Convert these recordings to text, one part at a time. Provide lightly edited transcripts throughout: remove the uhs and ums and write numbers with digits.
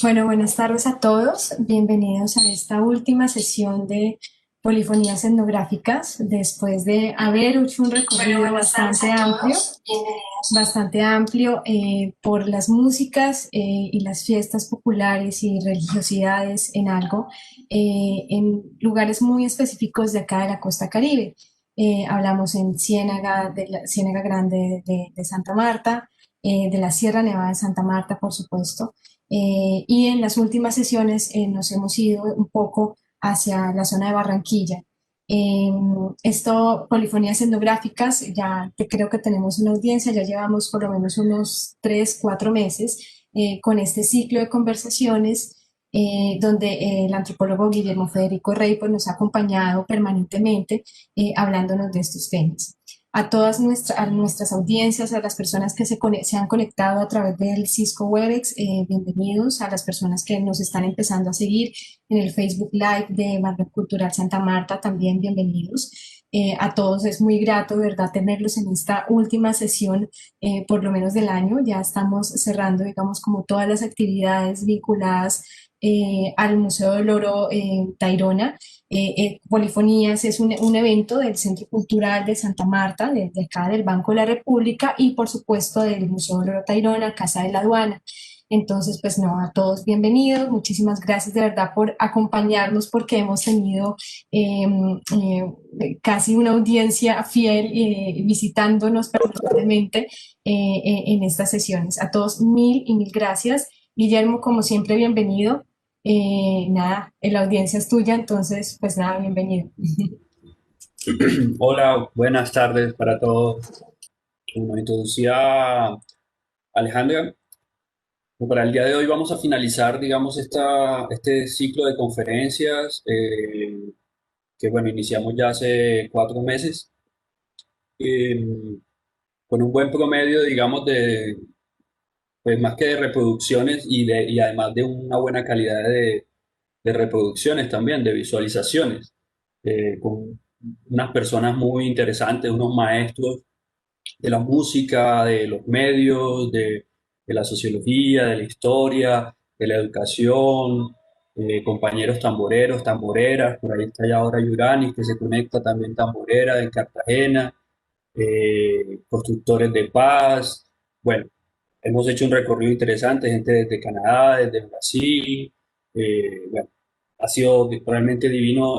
Bueno, buenas tardes a todos. Bienvenidos a esta última sesión de polifonías etnográficas. Después de haber hecho un recorrido bastante amplio por las músicas y las fiestas populares y religiosidades en algo, en lugares muy específicos de acá de la costa Caribe. Hablamos en Ciénaga, de la Ciénaga Grande de Santa Marta, de la Sierra Nevada de Santa Marta, por supuesto, y en las últimas sesiones nos hemos ido un poco hacia la zona de Barranquilla. Eh, Polifonías etnográficas, ya creo que tenemos una audiencia, ya llevamos por lo menos unos 3, 4 meses con este ciclo de conversaciones donde el antropólogo Guillermo Federico Rey pues, nos ha acompañado permanentemente hablándonos de estos temas. A nuestras audiencias, a las personas que se han conectado a través del Cisco Webex, bienvenidos. A las personas que nos están empezando a seguir en el Facebook Live de Barrio Cultural Santa Marta, también bienvenidos. A todos es muy grato, de verdad, tenerlos en esta última sesión, por lo menos del año. Ya estamos cerrando, digamos, como todas las actividades vinculadas al Museo del Oro Tayrona. Polifonías es un evento del Centro Cultural de Santa Marta, de acá del Banco de la República y por supuesto del Museo del Oro Tayrona, Casa de la Aduana. Entonces, pues no, a todos bienvenidos, muchísimas gracias de verdad por acompañarnos porque hemos tenido casi una audiencia fiel visitándonos permanentemente en estas sesiones. A todos mil y mil gracias. Guillermo, como siempre, bienvenido. Nada, la audiencia es tuya, entonces, pues nada, bienvenido. Hola, buenas tardes para todos. Como introducía Alejandra, para el día de hoy vamos a finalizar, digamos, este ciclo de conferencias que, bueno, iniciamos ya hace 4 meses, eh, con un buen promedio, digamos, pues más que de reproducciones y además de una buena calidad de reproducciones también, de visualizaciones, con unas personas muy interesantes, unos maestros de la música, de los medios, de la sociología, de la historia, de la educación, compañeros tamboreros, tamboreras, por ahí está ya ahora Yuranis, que se conecta también tamborera de Cartagena, constructores de paz. Bueno, hemos hecho un recorrido interesante, gente desde Canadá, desde Brasil. Bueno, ha sido realmente divino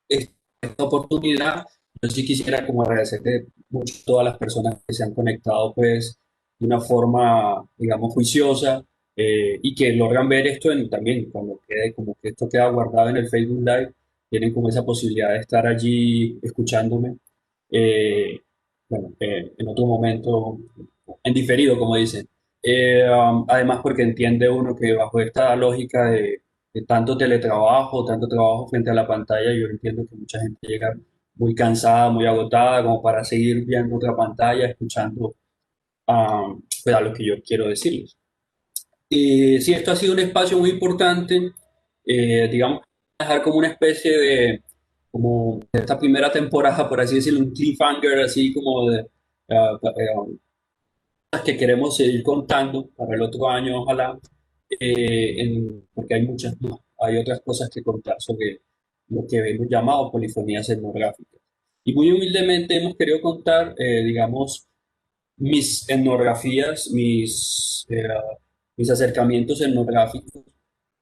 esta oportunidad. Yo sí quisiera como agradecerte mucho a todas las personas que se han conectado pues de una forma, digamos, juiciosa y que logran ver esto también cuando quede, como que esto queda guardado en el Facebook Live, tienen como esa posibilidad de estar allí escuchándome. eh, bueno, en otro momento, en diferido, como dicen. Además, porque entiende uno que bajo esta lógica de tanto teletrabajo, tanto trabajo frente a la pantalla, yo entiendo que mucha gente llega muy cansada, muy agotada, como para seguir viendo otra pantalla, escuchando pues, a lo que yo quiero decirles. Sí, esto ha sido un espacio muy importante, digamos, dejar como una especie como de esta primera temporada, por así decirlo, un cliffhanger, así como de que queremos seguir contando para el otro año, ojalá, porque hay muchas más, hay otras cosas que contar sobre lo que hemos llamado polifonías etnográficas. Y muy humildemente hemos querido contar, digamos, mis etnografías, mis acercamientos etnográficos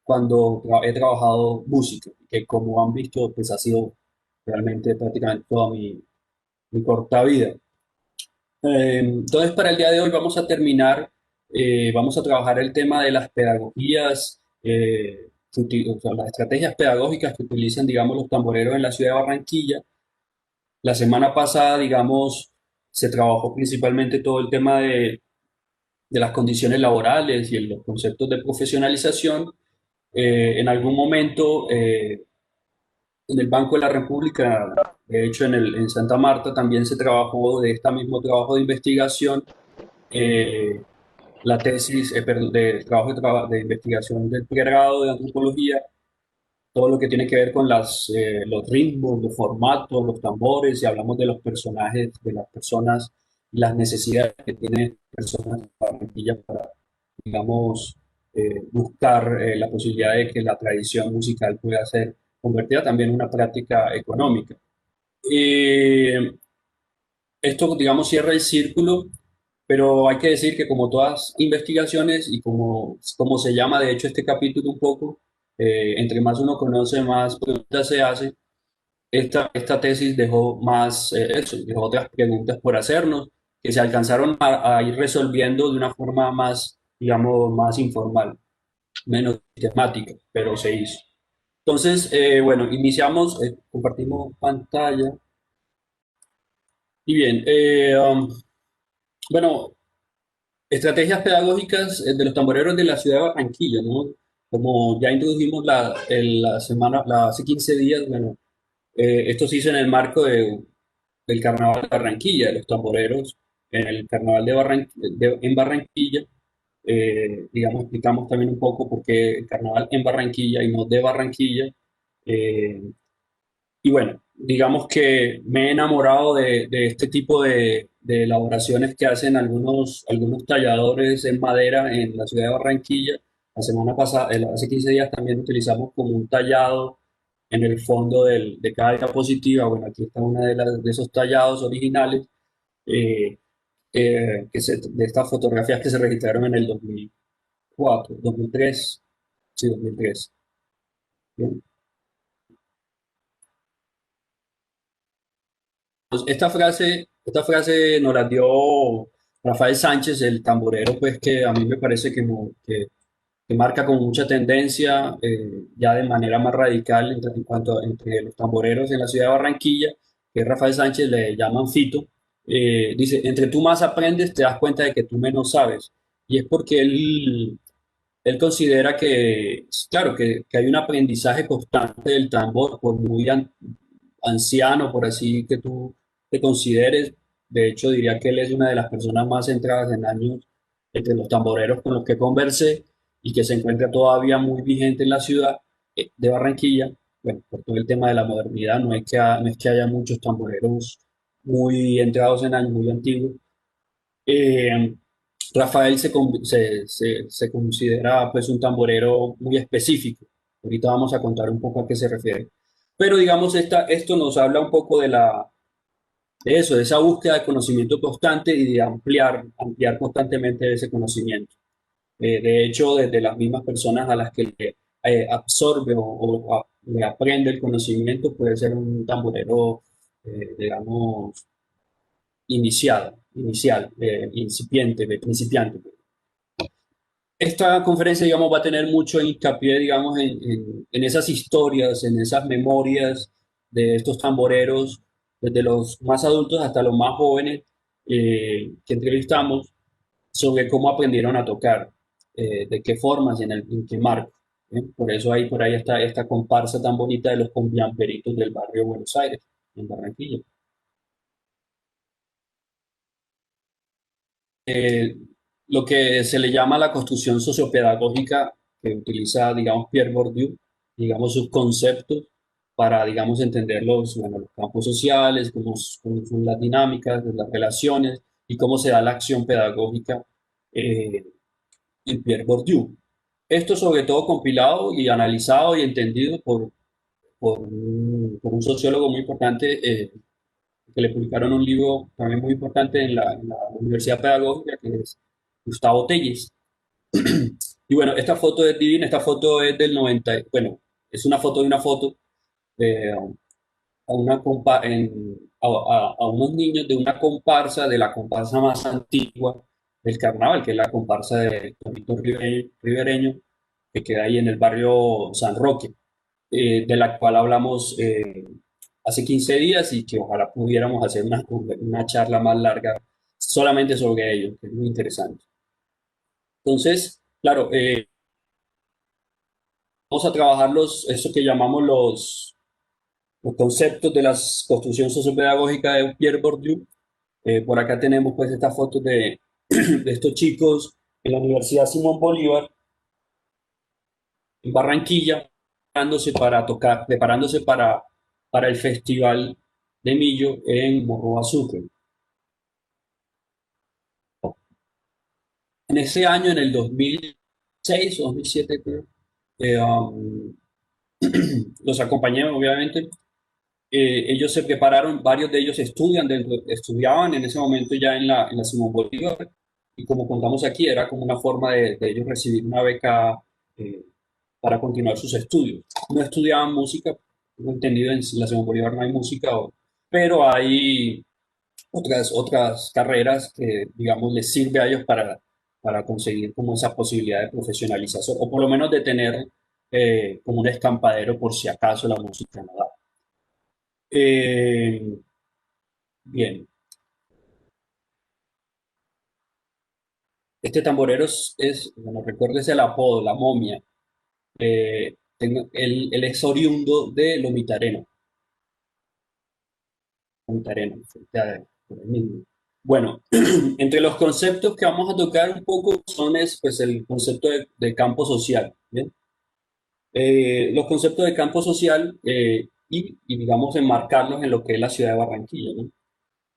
cuando he trabajado música, que como han visto, pues ha sido realmente prácticamente toda mi corta vida. Entonces, para el día de hoy vamos a terminar, vamos a trabajar el tema de las pedagogías, o sea, las estrategias pedagógicas que utilizan, digamos, los tamboreros en la ciudad de Barranquilla. La semana pasada, digamos, se trabajó principalmente todo el tema de las condiciones laborales y los conceptos de profesionalización. En algún momento, en el Banco de la República, de hecho en Santa Marta, también se trabajó de este mismo trabajo de investigación, eh, la tesis, perdón, de trabajo de investigación del pregrado de antropología, todo lo que tiene que ver con los ritmos, los formatos, los tambores, y hablamos de los personajes, de las personas y las necesidades que tienen personas en Barranquilla para, digamos, buscar la posibilidad de que la tradición musical pueda ser convertida también en una práctica económica. Eh, Esto, digamos, cierra el círculo, pero hay que decir que como todas investigaciones y como se llama de hecho este capítulo un poco, entre más uno conoce, más preguntas se hace. Esta tesis dejó más, eso, dejó otras preguntas por hacernos, que se alcanzaron a ir resolviendo de una forma más, digamos, más informal, menos sistemática, pero se hizo. Entonces, bueno, iniciamos, compartimos pantalla. Y bien, bueno, estrategias pedagógicas de los tamboreros de la ciudad de Barranquilla, ¿no? Como ya introdujimos la semana, hace 15 días, bueno, esto se hizo en el marco del Carnaval de Barranquilla, de los tamboreros en el Carnaval en Barranquilla. Digamos, explicamos también un poco por qué el Carnaval en Barranquilla y no de Barranquilla. Eh, y bueno, digamos que me he enamorado de este tipo de elaboraciones que hacen algunos talladores en madera en la ciudad de Barranquilla. La semana pasada, hace 15 días también utilizamos como un tallado en el fondo de cada diapositiva. Bueno, aquí está una de esos tallados originales eh, de estas fotografías que se registraron en el 2004, 2003, sí, 2003. Bien. Pues esta frase nos la dio Rafael Sánchez, el tamborero, pues que a mí me parece que marca con mucha tendencia, ya de manera más radical en cuanto entre los tamboreros en la ciudad de Barranquilla, que Rafael Sánchez le llaman Fito. Dice, entre tú más aprendes, te das cuenta de que tú menos sabes. Y es porque él considera que, claro, que hay un aprendizaje constante del tambor, por muy anciano, por así que tú te consideres. De hecho, diría que él es una de las personas más centradas en años entre los tamboreros con los que conversé y que se encuentra todavía muy vigente en la ciudad de Barranquilla. Bueno, por todo el tema de la modernidad, no es que haya muchos tamboreros muy entrados en años, muy antiguos. Eh, Rafael se considera pues un tamborero muy específico. Ahorita vamos a contar un poco a qué se refiere. Pero digamos, esto nos habla un poco de eso, de esa búsqueda de conocimiento constante y de ampliar constantemente ese conocimiento. De hecho, desde las mismas personas a las que le absorbe le aprende el conocimiento, puede ser un tamborero, digamos, incipiente, de principiante. Esta conferencia, digamos, va a tener mucho hincapié, digamos, en esas historias, en esas memorias de estos tamboreros, desde los más adultos hasta los más jóvenes que entrevistamos, sobre cómo aprendieron a tocar, de qué formas y en qué marco. Por eso por ahí está esta comparsa tan bonita de los combiamperitos del barrio de Buenos Aires, en Barranquilla. eh, lo que se le llama la construcción sociopedagógica que utiliza, digamos, Pierre Bourdieu, digamos, sus conceptos para, digamos, entender bueno, los campos sociales, cómo son las dinámicas, las relaciones y cómo se da la acción pedagógica eh, en Pierre Bourdieu. Esto sobre todo compilado y analizado y entendido por un sociólogo muy importante, que le publicaron un libro también muy importante en la Universidad Pedagógica, que es Gustavo Telles. Y bueno, esta foto es divina, esta foto es del 90, bueno, es una foto de una foto, a, una a unos niños de una comparsa, de la comparsa más antigua del carnaval, que es la comparsa de Torito Ribereño, que queda ahí en el barrio San Roque, de la cual hablamos hace 15 días y que ojalá pudiéramos hacer una charla más larga solamente sobre ello, que es muy interesante. Entonces, claro, vamos a trabajar eso que llamamos los conceptos de la construcción sociopedagógica de Pierre Bourdieu. Por acá tenemos pues estas fotos de estos chicos en la Universidad Simón Bolívar, en Barranquilla, preparándose para el Festival de Millo en Morro Sucre. En ese año, en el 2000, 2006 o 2007, creo. Eh, um, los acompañé, obviamente. Ellos se prepararon, varios de ellos estudiaban en ese momento ya en la Simón Bolívar, y como contamos aquí, era como una forma de ellos recibir una beca eh, para continuar sus estudios. No estudiaban música, tengo entendido, en la Simón Bolívar no hay música, pero hay otras carreras que, digamos, les sirve a ellos para conseguir como esa posibilidad de profesionalización, o por lo menos de tener como un escampadero por si acaso la música no da. Eh, Bien, este tamborero bueno, recuerdes el apodo, la momia. Él es oriundo de Lomitareno, por ahí mismo. Bueno, entre los conceptos que vamos a tocar un poco pues, el concepto de campo social, ¿bien? Los conceptos de campo social digamos, enmarcarlos en lo que es la ciudad de Barranquilla, ¿no?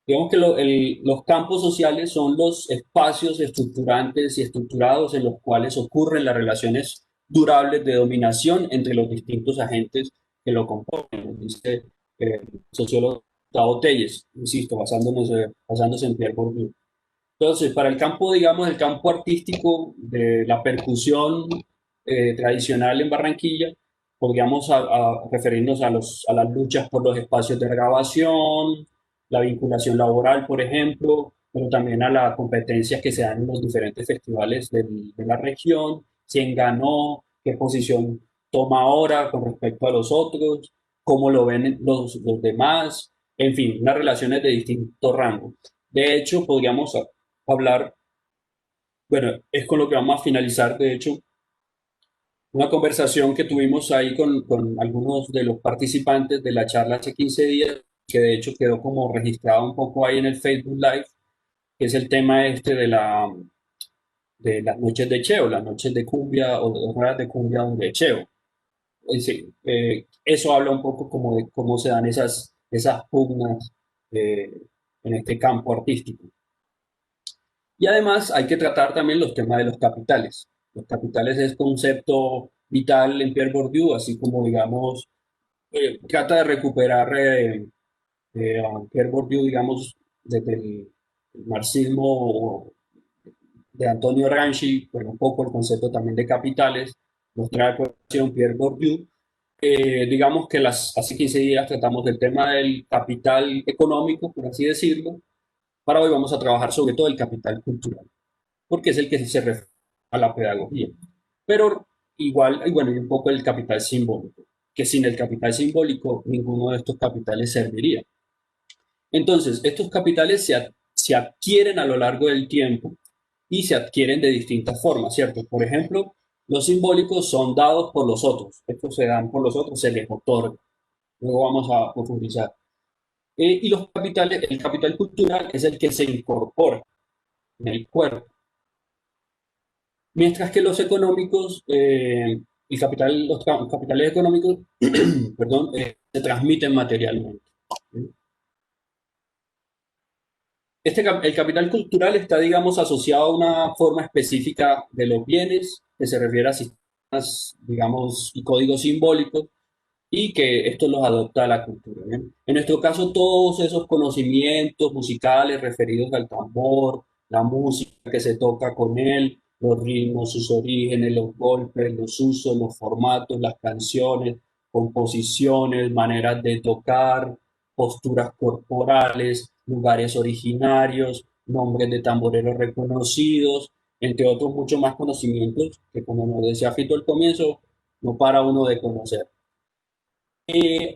Digamos que los campos sociales son los espacios estructurantes y estructurados en los cuales ocurren las relaciones durables de dominación entre los distintos agentes que lo componen, dice el sociólogo Gustavo Telles, insisto, basándose en Pierre Bourdieu. Entonces, para el campo, digamos, el campo artístico de la percusión tradicional en Barranquilla, podríamos referirnos a las luchas por los espacios de grabación, la vinculación laboral, por ejemplo, pero también a las competencias que se dan en los diferentes festivales de la región, quién ganó, qué posición toma ahora con respecto a los otros, cómo lo ven los demás, en fin, unas relaciones de distinto rango. De hecho, podríamos hablar, bueno, es con lo que vamos a finalizar, de hecho, una conversación que tuvimos ahí con algunos de los participantes de la charla hace 15 días, que de hecho quedó como registrado un poco ahí en el Facebook Live, que es el tema este de las noches de Cheo, las noches de cumbia o de ruedas de cumbia donde Cheo. Eso habla un poco como de cómo se dan esas pugnas eh, en este campo artístico. Y además hay que tratar también los temas de los capitales. Los capitales es concepto vital en Pierre Bourdieu, así como, digamos, trata de recuperar a Pierre Bourdieu, digamos, desde el marxismo de Antonio Gramsci, pero un poco el concepto también de capitales, nos trae por Pierre Bourdieu. Digamos que hace 15 días tratamos del tema del capital económico, por así decirlo. Para hoy vamos a trabajar sobre todo el capital cultural, porque es el que se refiere a la pedagogía. Pero igual, y bueno, y un poco el capital simbólico, que sin el capital simbólico ninguno de estos capitales serviría. Entonces, estos capitales se adquieren a lo largo del tiempo y se adquieren de distintas formas, ¿cierto? Por ejemplo, los simbólicos son dados por los otros, estos se dan por los otros, se les otorga. Luego vamos a profundizar. Y los capitales, el capital cultural es el que se incorpora en el cuerpo. Mientras que los económicos, los capitales económicos, perdón, se transmiten materialmente. El capital cultural está, digamos, asociado a una forma específica de los bienes, que se refiere a sistemas, digamos, y códigos simbólicos, y que esto los adopta a la cultura. ¿Bien? En nuestro caso, todos esos conocimientos musicales referidos al tambor, la música que se toca con él, los ritmos, sus orígenes, los golpes, los usos, los formatos, las canciones, composiciones, maneras de tocar, posturas corporales, lugares originarios, nombres de tamboreros reconocidos, entre otros muchos más conocimientos que, como nos decía Fito al comienzo, no para uno de conocer.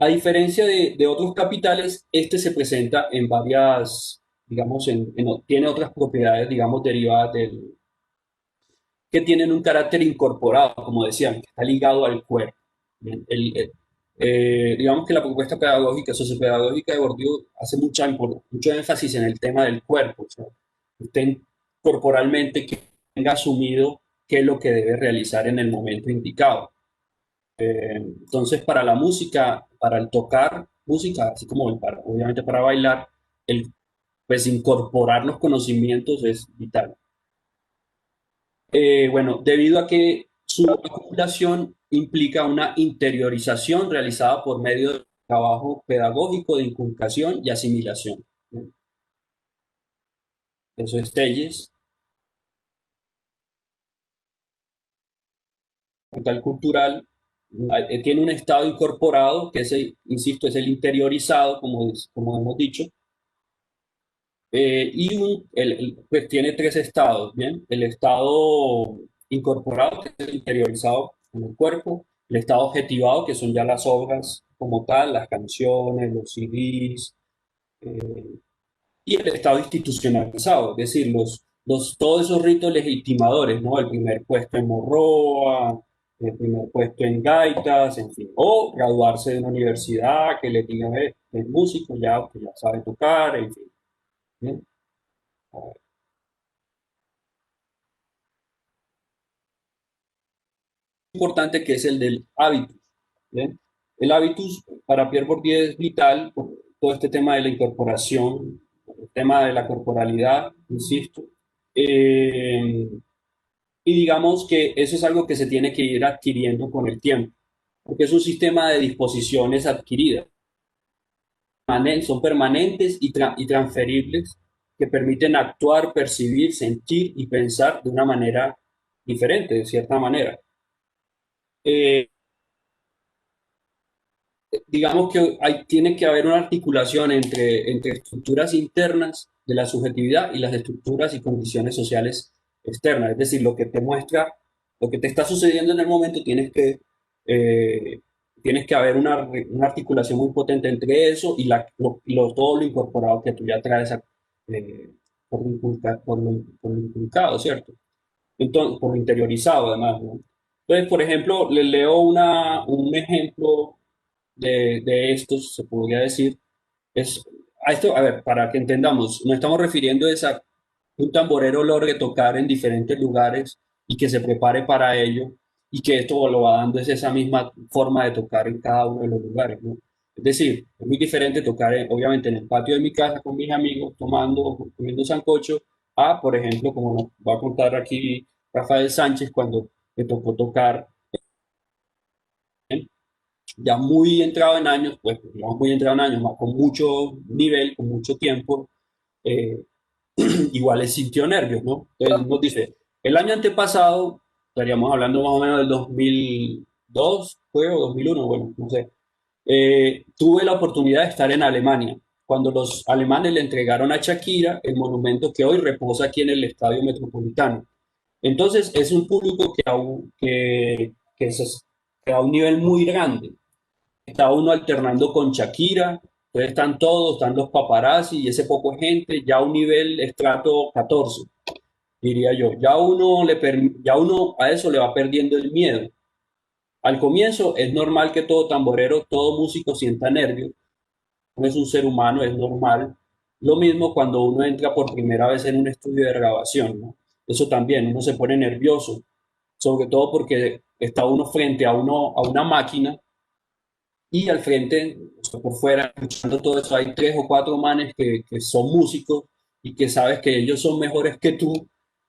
A diferencia de otros capitales, este se presenta en varias, digamos, tiene otras propiedades, digamos, derivadas que tienen un carácter incorporado, como decían, que está ligado al cuerpo. Bien, digamos que la propuesta pedagógica, sociopedagógica de Bourdieu hace mucho énfasis en el tema del cuerpo, o sea, usted corporalmente que tenga asumido qué es lo que debe realizar en el momento indicado. Entonces, para la música, para el tocar música, así como obviamente para bailar, pues incorporar los conocimientos es vital. Bueno, debido a que su acumulación implica una interiorización realizada por medio de trabajo pedagógico de inculcación y asimilación. Eso es Telles. Capital cultural, tiene un estado incorporado, que es, insisto, es el interiorizado, como hemos dicho, y pues tiene tres estados, ¿bien? El estado incorporado, que es el interiorizado en el cuerpo, el estado objetivado, que son ya las obras como tal, las canciones, los CDs, y el Estado institucionalizado, es decir, todos esos ritos legitimadores, ¿no? El primer puesto en Morroa, el primer puesto en gaitas, en fin, o graduarse de una universidad que le diga, es músico ya, que ya sabe tocar, en fin. ¿Bien? Importante que es el del hábitus. ¿Bien? El hábitus para Pierre Bourdieu es vital por todo este tema de la incorporación, el tema de la corporalidad, insisto. Eh, Y digamos que eso es algo que se tiene que ir adquiriendo con el tiempo, porque es un sistema de disposiciones adquiridas, son permanentes y transferibles, que permiten actuar, percibir, sentir y pensar de una manera diferente, de cierta manera. Eh, digamos que tiene que haber una articulación entre estructuras internas de la subjetividad y las estructuras y condiciones sociales externas. Es decir, lo que te muestra, lo que te está sucediendo en el momento, eh, tienes que haber una articulación muy potente entre eso y todo lo incorporado que tú ya traes por lo inculcado, ¿cierto? Entonces, por lo interiorizado además, ¿no? Entonces, por ejemplo, les leo un ejemplo de estos, se podría decir, es, a ver, para que entendamos, nos estamos refiriendo a un tamborero logre tocar en diferentes lugares y que se prepare para ello y que esto lo va dando es esa misma forma de tocar en cada uno de los lugares, ¿no? Es decir, es muy diferente tocar, obviamente, en el patio de mi casa con mis amigos, comiendo sancocho, a, por ejemplo, como nos va a contar aquí Rafael Sánchez, cuando le tocó tocar, ¿eh? Ya muy entrado en años, pues digamos muy entrado en años, más con mucho nivel, con mucho tiempo, eh, igual él sintió nervios, ¿no? Entonces nos dice, el año antepasado, estaríamos hablando más o menos del 2002, fue, o 2001, bueno, no sé, tuve la oportunidad de estar en Alemania, cuando los alemanes le entregaron a Shakira el monumento que hoy reposa aquí en el Estadio Metropolitano. Entonces es un público que a un nivel muy grande. Está uno alternando con Shakira, entonces están todos, están los paparazzi y ese poco de gente, ya a un nivel estrato 14, diría yo. Ya uno a eso le va perdiendo el miedo. Al comienzo es normal que todo tamborero, todo músico sienta nervios, uno es un ser humano, es normal. Lo mismo cuando uno entra por primera vez en un estudio de grabación, ¿no? Eso también, uno se pone nervioso, sobre todo porque está uno frente a una máquina y al frente, o sea, por fuera, escuchando todo eso, hay tres o cuatro manes que son músicos y que sabes que ellos son mejores que tú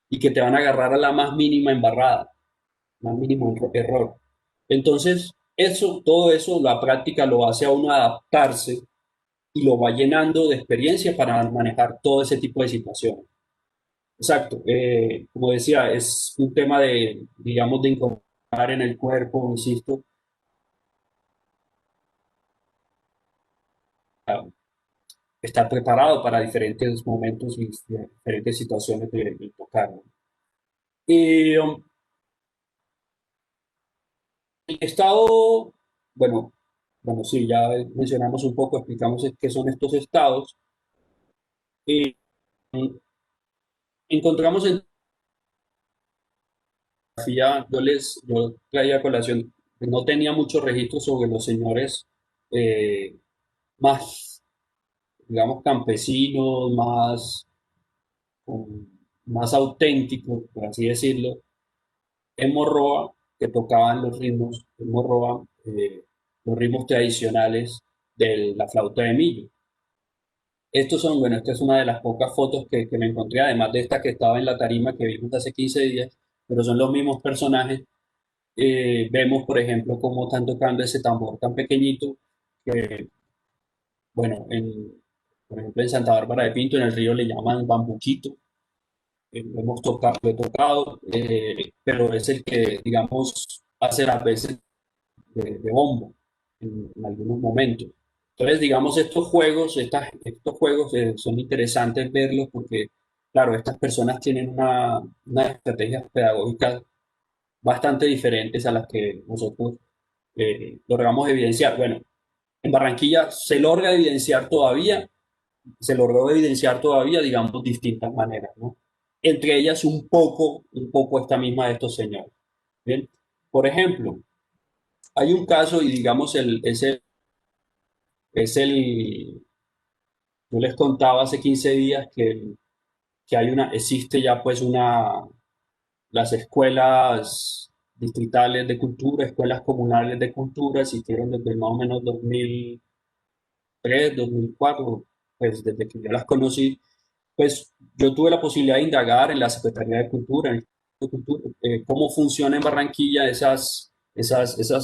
y que te van a agarrar a la más mínima embarrada, más mínimo error. Entonces, todo eso, la práctica lo hace a uno adaptarse y lo va llenando de experiencia para manejar todo ese tipo de situaciones. Exacto. Como decía, es un tema de, digamos, de incorporar en el cuerpo, insisto, estar preparado para diferentes momentos y diferentes situaciones de tocar, ¿no? Y el estado, bueno, bueno, sí, ya mencionamos un poco, explicamos qué son estos estados. Y encontramos en geografía, yo traía a colación, no tenía mucho registro sobre los señores eh, más, digamos, campesinos, um, más auténticos, por así decirlo, en Morroa, que tocaban en Morroa, los ritmos tradicionales de la flauta de millo. Bueno, esta es una de las pocas fotos que me encontré, además de esta que estaba en la tarima que vimos hace 15 días. pero son los mismos personajes. Vemos, por ejemplo, cómo están tocando ese tambor tan pequeñito que, bueno, por ejemplo, en Santa Bárbara de Pinto, en el río le llaman bambuquito. Lo he tocado, pero es el que, digamos, hace las veces de bombo en algunos momentos. Entonces, digamos, estos juegos son interesantes verlos porque, claro, estas personas tienen una estrategias pedagógicas bastante diferentes a las que nosotros logramos evidenciar. Bueno, en Barranquilla se logró evidenciar todavía, digamos, distintas maneras, ¿no? Entre ellas un poco esta misma de estos señores. Bien, por ejemplo, hay un caso y digamos es el, yo les contaba hace 15 días que existe ya pues las escuelas distritales de cultura, escuelas comunales de cultura, existieron desde más o menos 2003, 2004, pues desde que yo las conocí, pues yo tuve la posibilidad de indagar en la Secretaría de Cultura, en el de Cultura, cómo funcionan en Barranquilla esas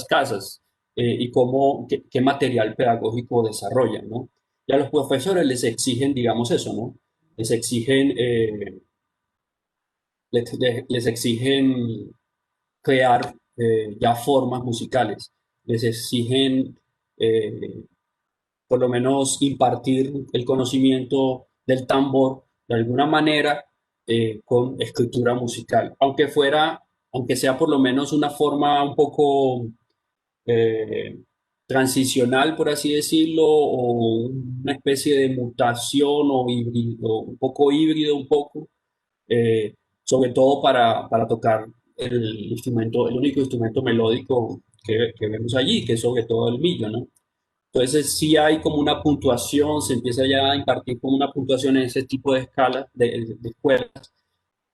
casas y qué material pedagógico desarrollan, ¿no? Y a los profesores les exigen, digamos eso, ¿no? Les exigen, les exigen crear ya formas musicales, les exigen eh, por lo menos impartir el conocimiento del tambor de alguna manera con escritura musical, aunque sea por lo menos una forma un poco eh, transicional, por así decirlo, o una especie de mutación o híbrido, un poco híbrido, un poco, sobre todo para tocar el único instrumento melódico que vemos allí, que es sobre todo el millo, ¿no? Entonces sí hay como una puntuación, se empieza ya a impartir como una puntuación en ese tipo de escalas de escuelas,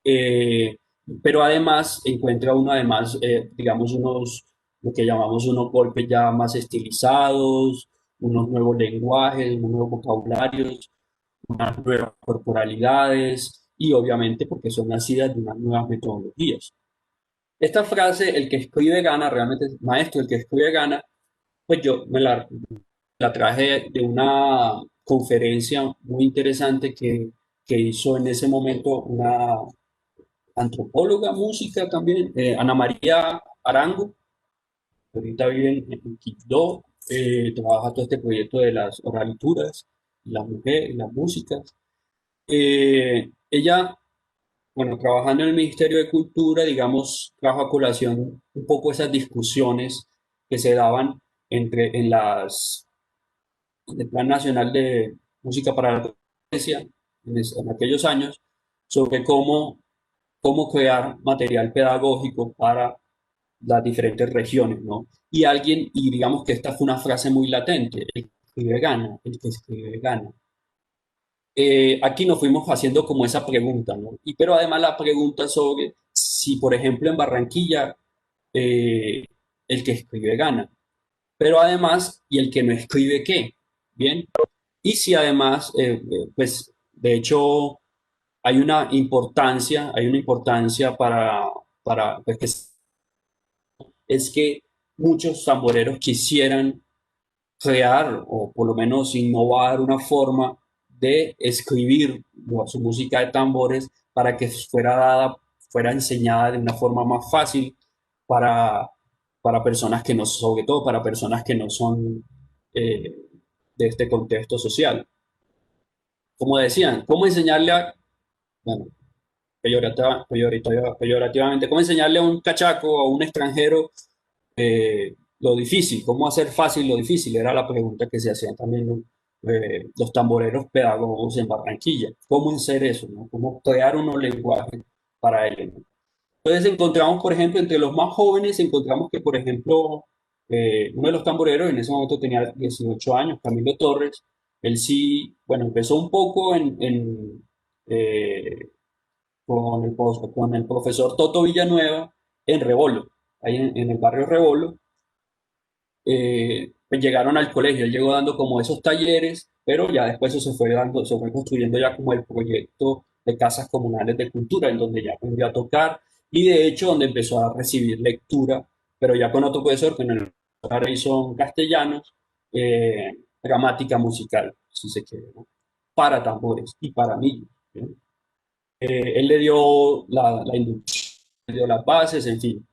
eh, pero además encuentra uno además, digamos, lo que llamamos unos golpes ya más estilizados, unos nuevos lenguajes, unos nuevos vocabularios, unas nuevas corporalidades y obviamente porque son nacidas de unas nuevas metodologías. Esta frase, el que escribe gana, realmente, maestro, el que escribe gana, pues yo la traje de una conferencia muy interesante que hizo en ese momento una antropóloga, música también, Ana María Arango, que ahorita vive en Quibdó, trabaja todo este proyecto de las oralituras, las mujeres, las músicas. Ella, bueno, trabajando en el Ministerio de Cultura, digamos, trajo a colación un poco esas discusiones que se daban en el Plan Nacional de Música para la Ciencia en aquellos años, sobre cómo crear material pedagógico para las diferentes regiones, ¿no? Y digamos que esta fue una frase muy latente, el que escribe gana, el que escribe gana. Aquí nos fuimos haciendo como esa pregunta, ¿no? Pero además la pregunta sobre si, por ejemplo, en Barranquilla, eh, el que escribe gana, pero además, ¿y el que no escribe qué? Bien, y si además, pues, de hecho, hay una importancia pues, es que muchos tamboreros quisieran crear o por lo menos innovar una forma de escribir su música de tambores para que fuera enseñada de una forma más fácil para, para personas que no, sobre todo para personas que no son eh, de este contexto social. Como decían, ¿cómo enseñarle bueno, peyorativamente, cómo enseñarle a un cachaco o a un extranjero lo difícil, cómo hacer fácil lo difícil? Era la pregunta que se hacían también, ¿no? Los tamboreros pedagogos en Barranquilla. ¿Cómo hacer eso, no? ¿Cómo crear unos lenguajes para ellos, no? Entonces encontramos, por ejemplo, entre los más jóvenes, encontramos que, por ejemplo, uno de los tamboreros en ese momento tenía 18 años, Camilo Torres. Él sí, bueno, empezó un poco eh, con el profesor Toto Villanueva en Rebolo, ahí en el barrio Rebolo. Pues llegaron al colegio, él llegó dando como esos talleres, pero ya después eso se fue construyendo ya como el proyecto de casas comunales de cultura, en donde ya aprendió a tocar y de hecho donde empezó a recibir lectura, pero ya con otro profesor que en el ahora hizo castellanos, gramática musical, si se quiere, ¿no? Para tambores y para niños. ¿No? Él le dio la inducción, le dio las bases, en fin.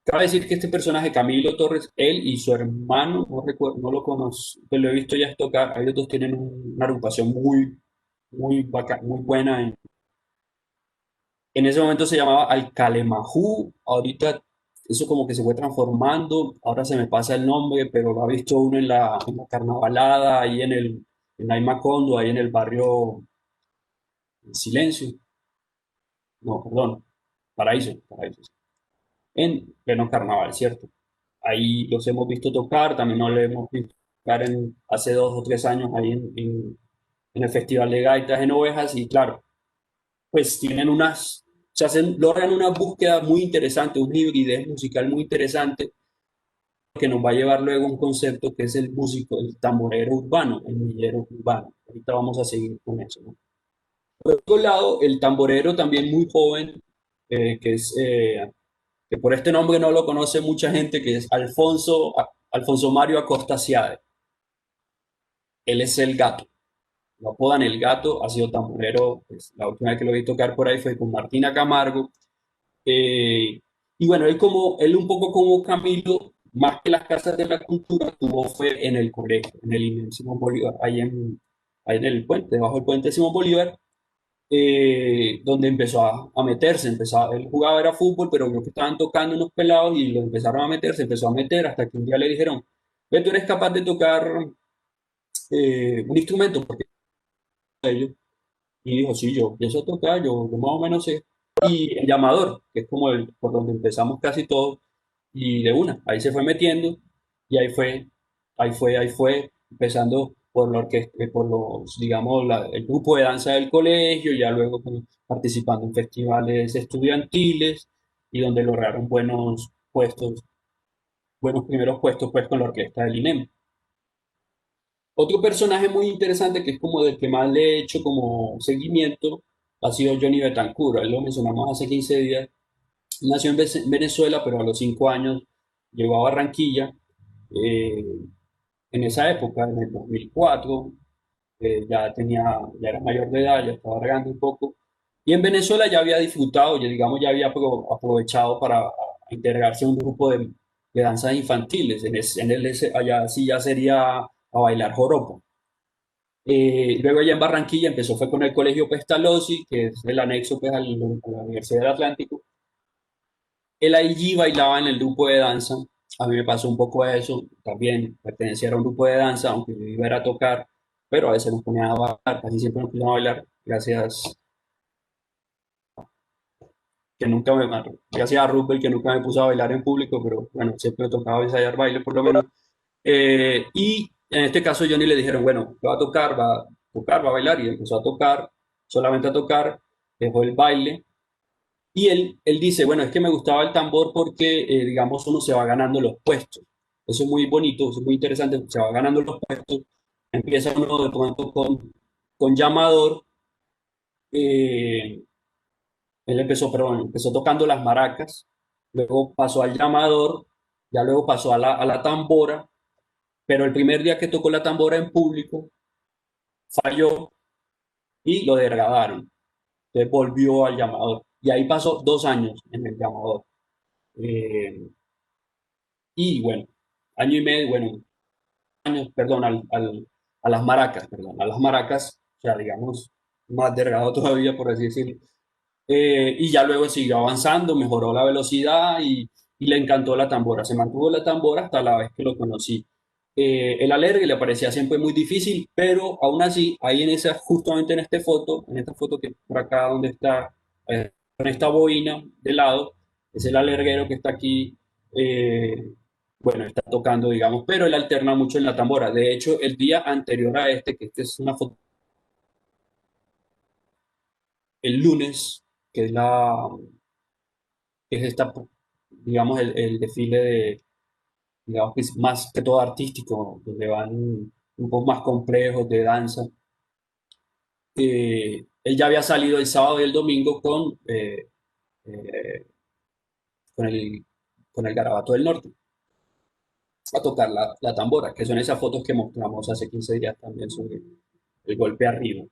Cabe decir que este personaje, Camilo Torres, él y su hermano, no recuerdo, no lo conozco, pero lo he visto ya tocar, ellos dos tienen una agrupación muy buena. En ese momento se llamaba Alcalemajú, ahorita eso como que se fue transformando, ahora se me pasa el nombre, pero lo ha visto uno en la Carnavalada, ahí en Aymacondo, ahí en el barrio Silencio, no, perdón, Paraíso, en pleno carnaval, ¿cierto? Ahí los hemos visto tocar, también nos lo hemos visto tocar hace 2 o 3 años ahí en el Festival de Gaitas en Ovejas y claro, pues tienen logran una búsqueda muy interesante, una hibridez musical muy interesante que nos va a llevar luego a un concepto que es el músico, el tamborero urbano, el millero urbano. Ahorita vamos a seguir con eso, ¿no? Por otro lado, el tamborero también muy joven, que por este nombre no lo conoce mucha gente, que es Alfonso Mario Acosta Ciade. Él es el gato, lo apodan el gato, ha sido tamborero, pues, la última vez que lo vi tocar por ahí fue con Martina Camargo. eh, y bueno, él un poco como Camilo, más que las casas de la cultura, tuvo fue en el colegio, en el INEM Simón Bolívar, ahí en el puente, debajo del puente Simón Bolívar, donde empezó a meterse, él jugaba era fútbol, pero creo que estaban tocando unos pelados y lo empezaron a meter, se empezó a meter hasta que un día le dijeron, ve, tú eres capaz de tocar un instrumento, porque ellos, y dijo, sí, yo empiezo a tocar, yo más o menos sé, y el llamador, que es como por donde empezamos casi todos, y de una, ahí se fue metiendo, y ahí fue, empezando por por los, digamos, el grupo de danza del colegio, ya luego como participando en festivales estudiantiles, y donde lograron buenos primeros puestos pues con la orquesta del INEM. Otro personaje muy interesante que es como del que más le he hecho como seguimiento ha sido Johnny Betancourt. Ahí lo mencionamos hace 15 días. Nació en Venezuela, pero a los 5 años llegó a Barranquilla. eh, en esa época, en el 2004, ya era mayor de edad, ya estaba grande un poco. Y en Venezuela ya había disfrutado, digamos, ya había aprovechado para integrarse a un grupo de danzas infantiles. Allá sí ya sería a bailar joropo. Luego allá en Barranquilla fue con el Colegio Pestalozzi, que es el anexo pues, a la Universidad del Atlántico. Él allí bailaba en el grupo de danza. A mí me pasó un poco eso. También pertenecía a un grupo de danza, aunque yo iba a tocar, pero a veces nos ponía a bailar, casi siempre nos ponía a bailar. Gracias a Rupert que nunca me puso a bailar en público, pero bueno, siempre tocaba ensayar baile por lo menos. Y en este caso Johnny le dijeron, bueno, va a bailar y empezó a tocar, solamente a tocar, dejó el baile y él dice, bueno, es que me gustaba el tambor porque, digamos, uno se va ganando los puestos. Eso es muy bonito, eso es muy interesante, se va ganando los puestos, empieza uno de pronto con llamador, eh, perdón, empezó tocando las maracas, luego pasó al llamador, ya luego pasó a la tambora, pero el primer día que tocó la tambora en público, falló y lo degradaron. Entonces volvió al llamador. Y ahí pasó 2 años en el llamador. Eh, y bueno, año y medio, bueno, años, perdón, a las maracas, o sea, digamos, más degradado todavía, por así decirlo. Y ya luego siguió avanzando, mejoró la velocidad y le encantó la tambora. Se mantuvo la tambora hasta la vez que lo conocí. El alergue le parecía siempre muy difícil, pero aún así, ahí justamente en esta foto que por acá donde está, con esta boina de lado, es el alerguero que está aquí, bueno, está tocando, digamos, pero él alterna mucho en la tambora. De hecho, el día anterior a que esta es una foto, el lunes, que es digamos, el desfile digamos, que es más que todo artístico, donde van grupos más complejos de danza. Él ya había salido el sábado y el domingo con con el Garabato del Norte a tocar la tambora, que son esas fotos que mostramos hace 15 días también sobre el golpe arriba.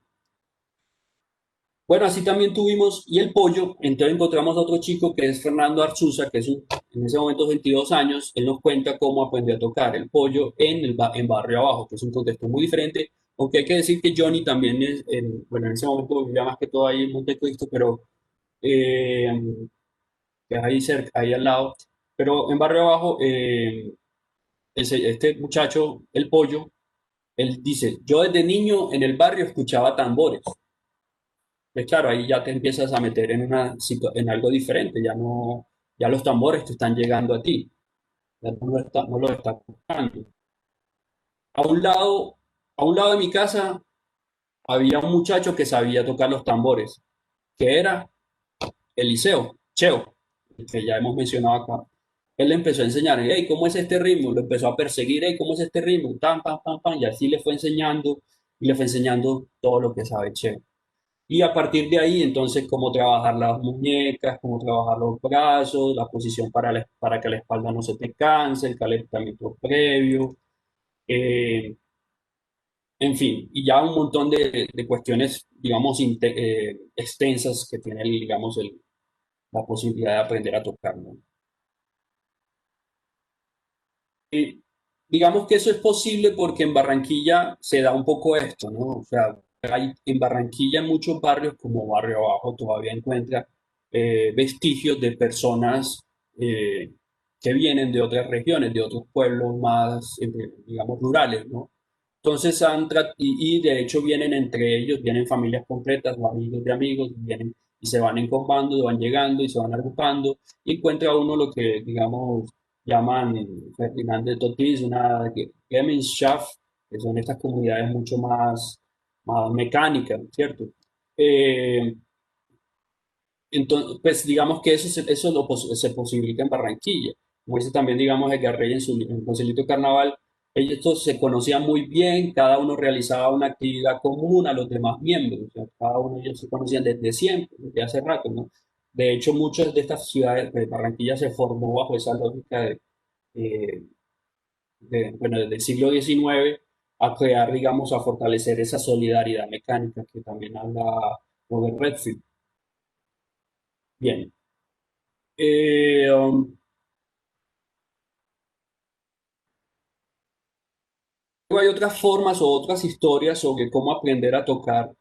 Bueno, así también tuvimos, y el pollo, entonces encontramos a otro chico que es Fernando Arzuza, que es en ese momento 22 años, él nos cuenta cómo aprendió a tocar el pollo en Barrio Abajo, que es un contexto muy diferente, aunque hay que decir que Johnny también bueno, en ese momento vivía más que todo ahí en Montecristo, pero eh, que es ahí cerca, ahí al lado, pero en Barrio Abajo, este muchacho, el pollo, él dice, yo desde niño en el barrio escuchaba tambores. Pues claro, ahí ya te empiezas a meter en algo diferente, ya no, ya los tambores te están llegando a ti, ya no lo estás buscando. A un lado, a un lado de mi casa había un muchacho que sabía tocar los tambores, que era Eliseo, Cheo, el que ya hemos mencionado acá. Él le empezó a enseñar, hey, ¿cómo es este ritmo? Lo empezó a perseguir, hey, ¿cómo es este ritmo? Tam, pam, pam, pam, y así le fue enseñando, y le fue enseñando todo lo que sabe Cheo. Y a partir de ahí, entonces, cómo trabajar las muñecas, cómo trabajar los brazos, la posición para que la espalda no se te canse, el calentamiento previo, eh, en fin, y ya un montón de cuestiones, digamos, extensas que tiene, digamos, la posibilidad de aprender a tocar, ¿no? Y digamos que eso es posible porque en Barranquilla se da un poco esto, ¿no? O sea, en Barranquilla, en muchos barrios, como Barrio Abajo, todavía encuentra vestigios de personas eh, que vienen de otras regiones, de otros pueblos más, digamos, rurales, ¿no? Entonces, y de hecho vienen entre ellos, vienen familias completas o amigos de amigos, vienen y se van encombando, van llegando y se van agrupando, y encuentra uno lo que, digamos, llaman Ferdinand de Totis, una Gemeinschaft, que son estas comunidades mucho más mecánicas, ¿cierto? Eh, entonces, pues digamos que eso se posibilita en Barranquilla. Como dice también, digamos, Edgar Rey en Concelito Carnaval, ellos todos se conocían muy bien, cada uno realizaba una actividad común a los demás miembros, o sea, cada uno de ellos se conocían desde siempre, desde hace rato, ¿no? De hecho, muchas de estas ciudades de Barranquilla se formó bajo esa lógica eh, bueno, desde el siglo XIX a crear, digamos, a fortalecer esa solidaridad mecánica que también habla Robert Redfield. Bien. Eh, um, Luego hay otras formas o otras historias sobre cómo aprender a tocar.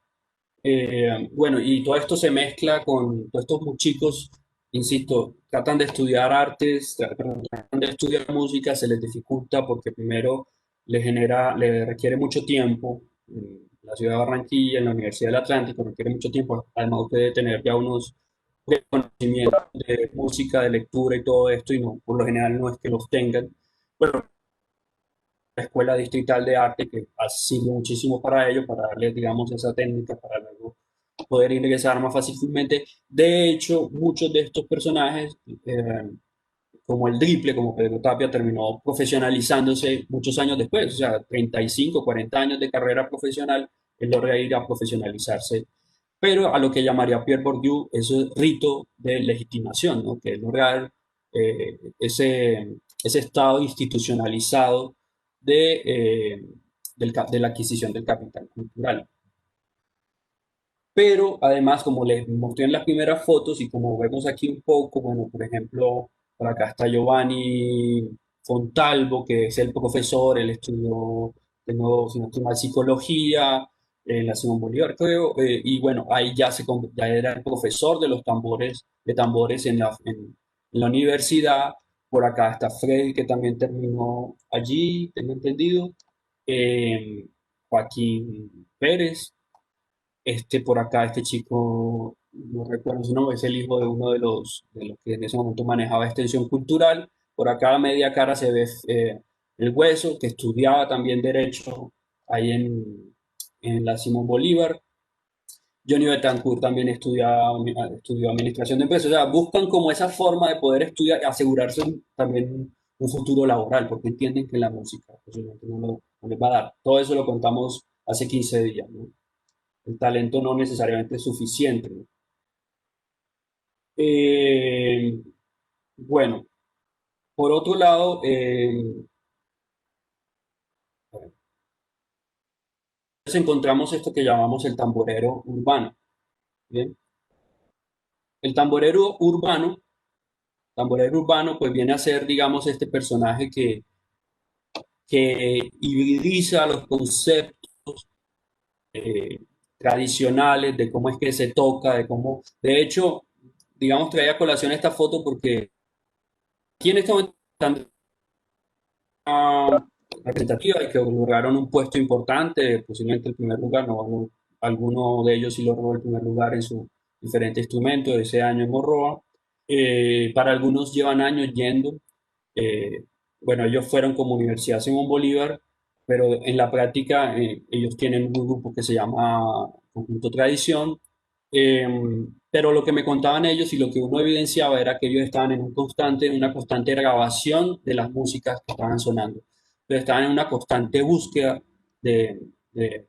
Bueno, y todo esto se mezcla con todos estos chicos, insisto, tratan de estudiar artes, tratan de estudiar música, se les dificulta porque primero le requiere mucho tiempo. En la ciudad de Barranquilla, en la Universidad del Atlántico, requiere mucho tiempo. Además, usted debe tener ya unos conocimientos de música, de lectura y todo esto, y no, por lo general no es que los tengan. Bueno, la Escuela Distrital de Arte, que ha sido muchísimo para ellos, para darles, digamos, esa técnica para luego poder ingresar más fácilmente. De hecho, muchos de estos personajes, como el Driple, como Pedro Tapia, terminó profesionalizándose muchos años después, o sea, 35, 40 años de carrera profesional, él logra ir a profesionalizarse, pero a lo que llamaría Pierre Bourdieu ese rito de legitimación, ¿no? Que es lograr ese estado institucionalizado de, de la adquisición del capital cultural. Pero además, como les mostré en las primeras fotos y como vemos aquí un poco, bueno, por ejemplo, por acá está Giovanni Fontalvo, que es el profesor, él estudió, tengo, si no estoy mal, psicología en la Simón Bolívar, creo, y bueno, ahí ya era el profesor de los tambores en la universidad. Por acá está Freddy, que también terminó allí, tengo entendido. Eh, Joaquín Pérez, por acá, este chico, no recuerdo su nombre, es el hijo de uno de los que en ese momento manejaba extensión cultural. Por acá a media cara se ve el Hueso, que estudiaba también Derecho ahí en la Simón Bolívar. Johnny Betancourt también estudió Administración de Empresas. O sea, buscan como esa forma de poder estudiar y asegurarse también un futuro laboral, porque entienden que la música posiblemente no les va a dar. Todo eso lo contamos hace 15 días, ¿no? El talento no necesariamente es suficiente, ¿no? Eh, Bueno, por otro lado, encontramos esto que llamamos el tamborero urbano. ¿Bien? El tamborero urbano, pues viene a ser, digamos, este personaje que hibridiza los conceptos eh, tradicionales de cómo es que se toca, de cómo, de hecho, digamos, traía a colación esta foto porque aquí en este momento están representativa y que lograron un puesto importante, posiblemente el primer lugar, no, alguno de ellos sí logró el primer lugar en su diferente instrumento, ese año en Morroa. Para algunos llevan años yendo. Eh, bueno, ellos fueron como Universidad Simón Bolívar, pero en la práctica ellos tienen un grupo que se llama Conjunto Tradición. Eh, pero lo que me contaban ellos y lo que uno evidenciaba era que ellos estaban en una constante grabación de las músicas que estaban sonando. Entonces estaban en una constante búsqueda de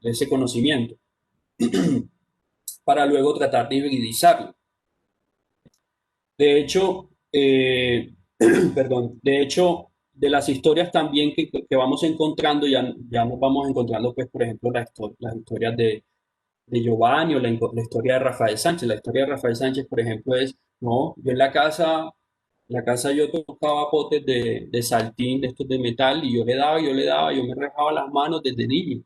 ese conocimiento para luego tratar de hibridizarlo. De hecho, perdón, de hecho, de las historias también que vamos encontrando, ya nos vamos encontrando, pues, por ejemplo, las historias de Giovanni o la historia de Rafael Sánchez. La historia de Rafael Sánchez, por ejemplo, es, no, yo en la casa yo tocaba potes de saltín, de estos de metal, y yo le daba, yo me rajaba las manos desde niño.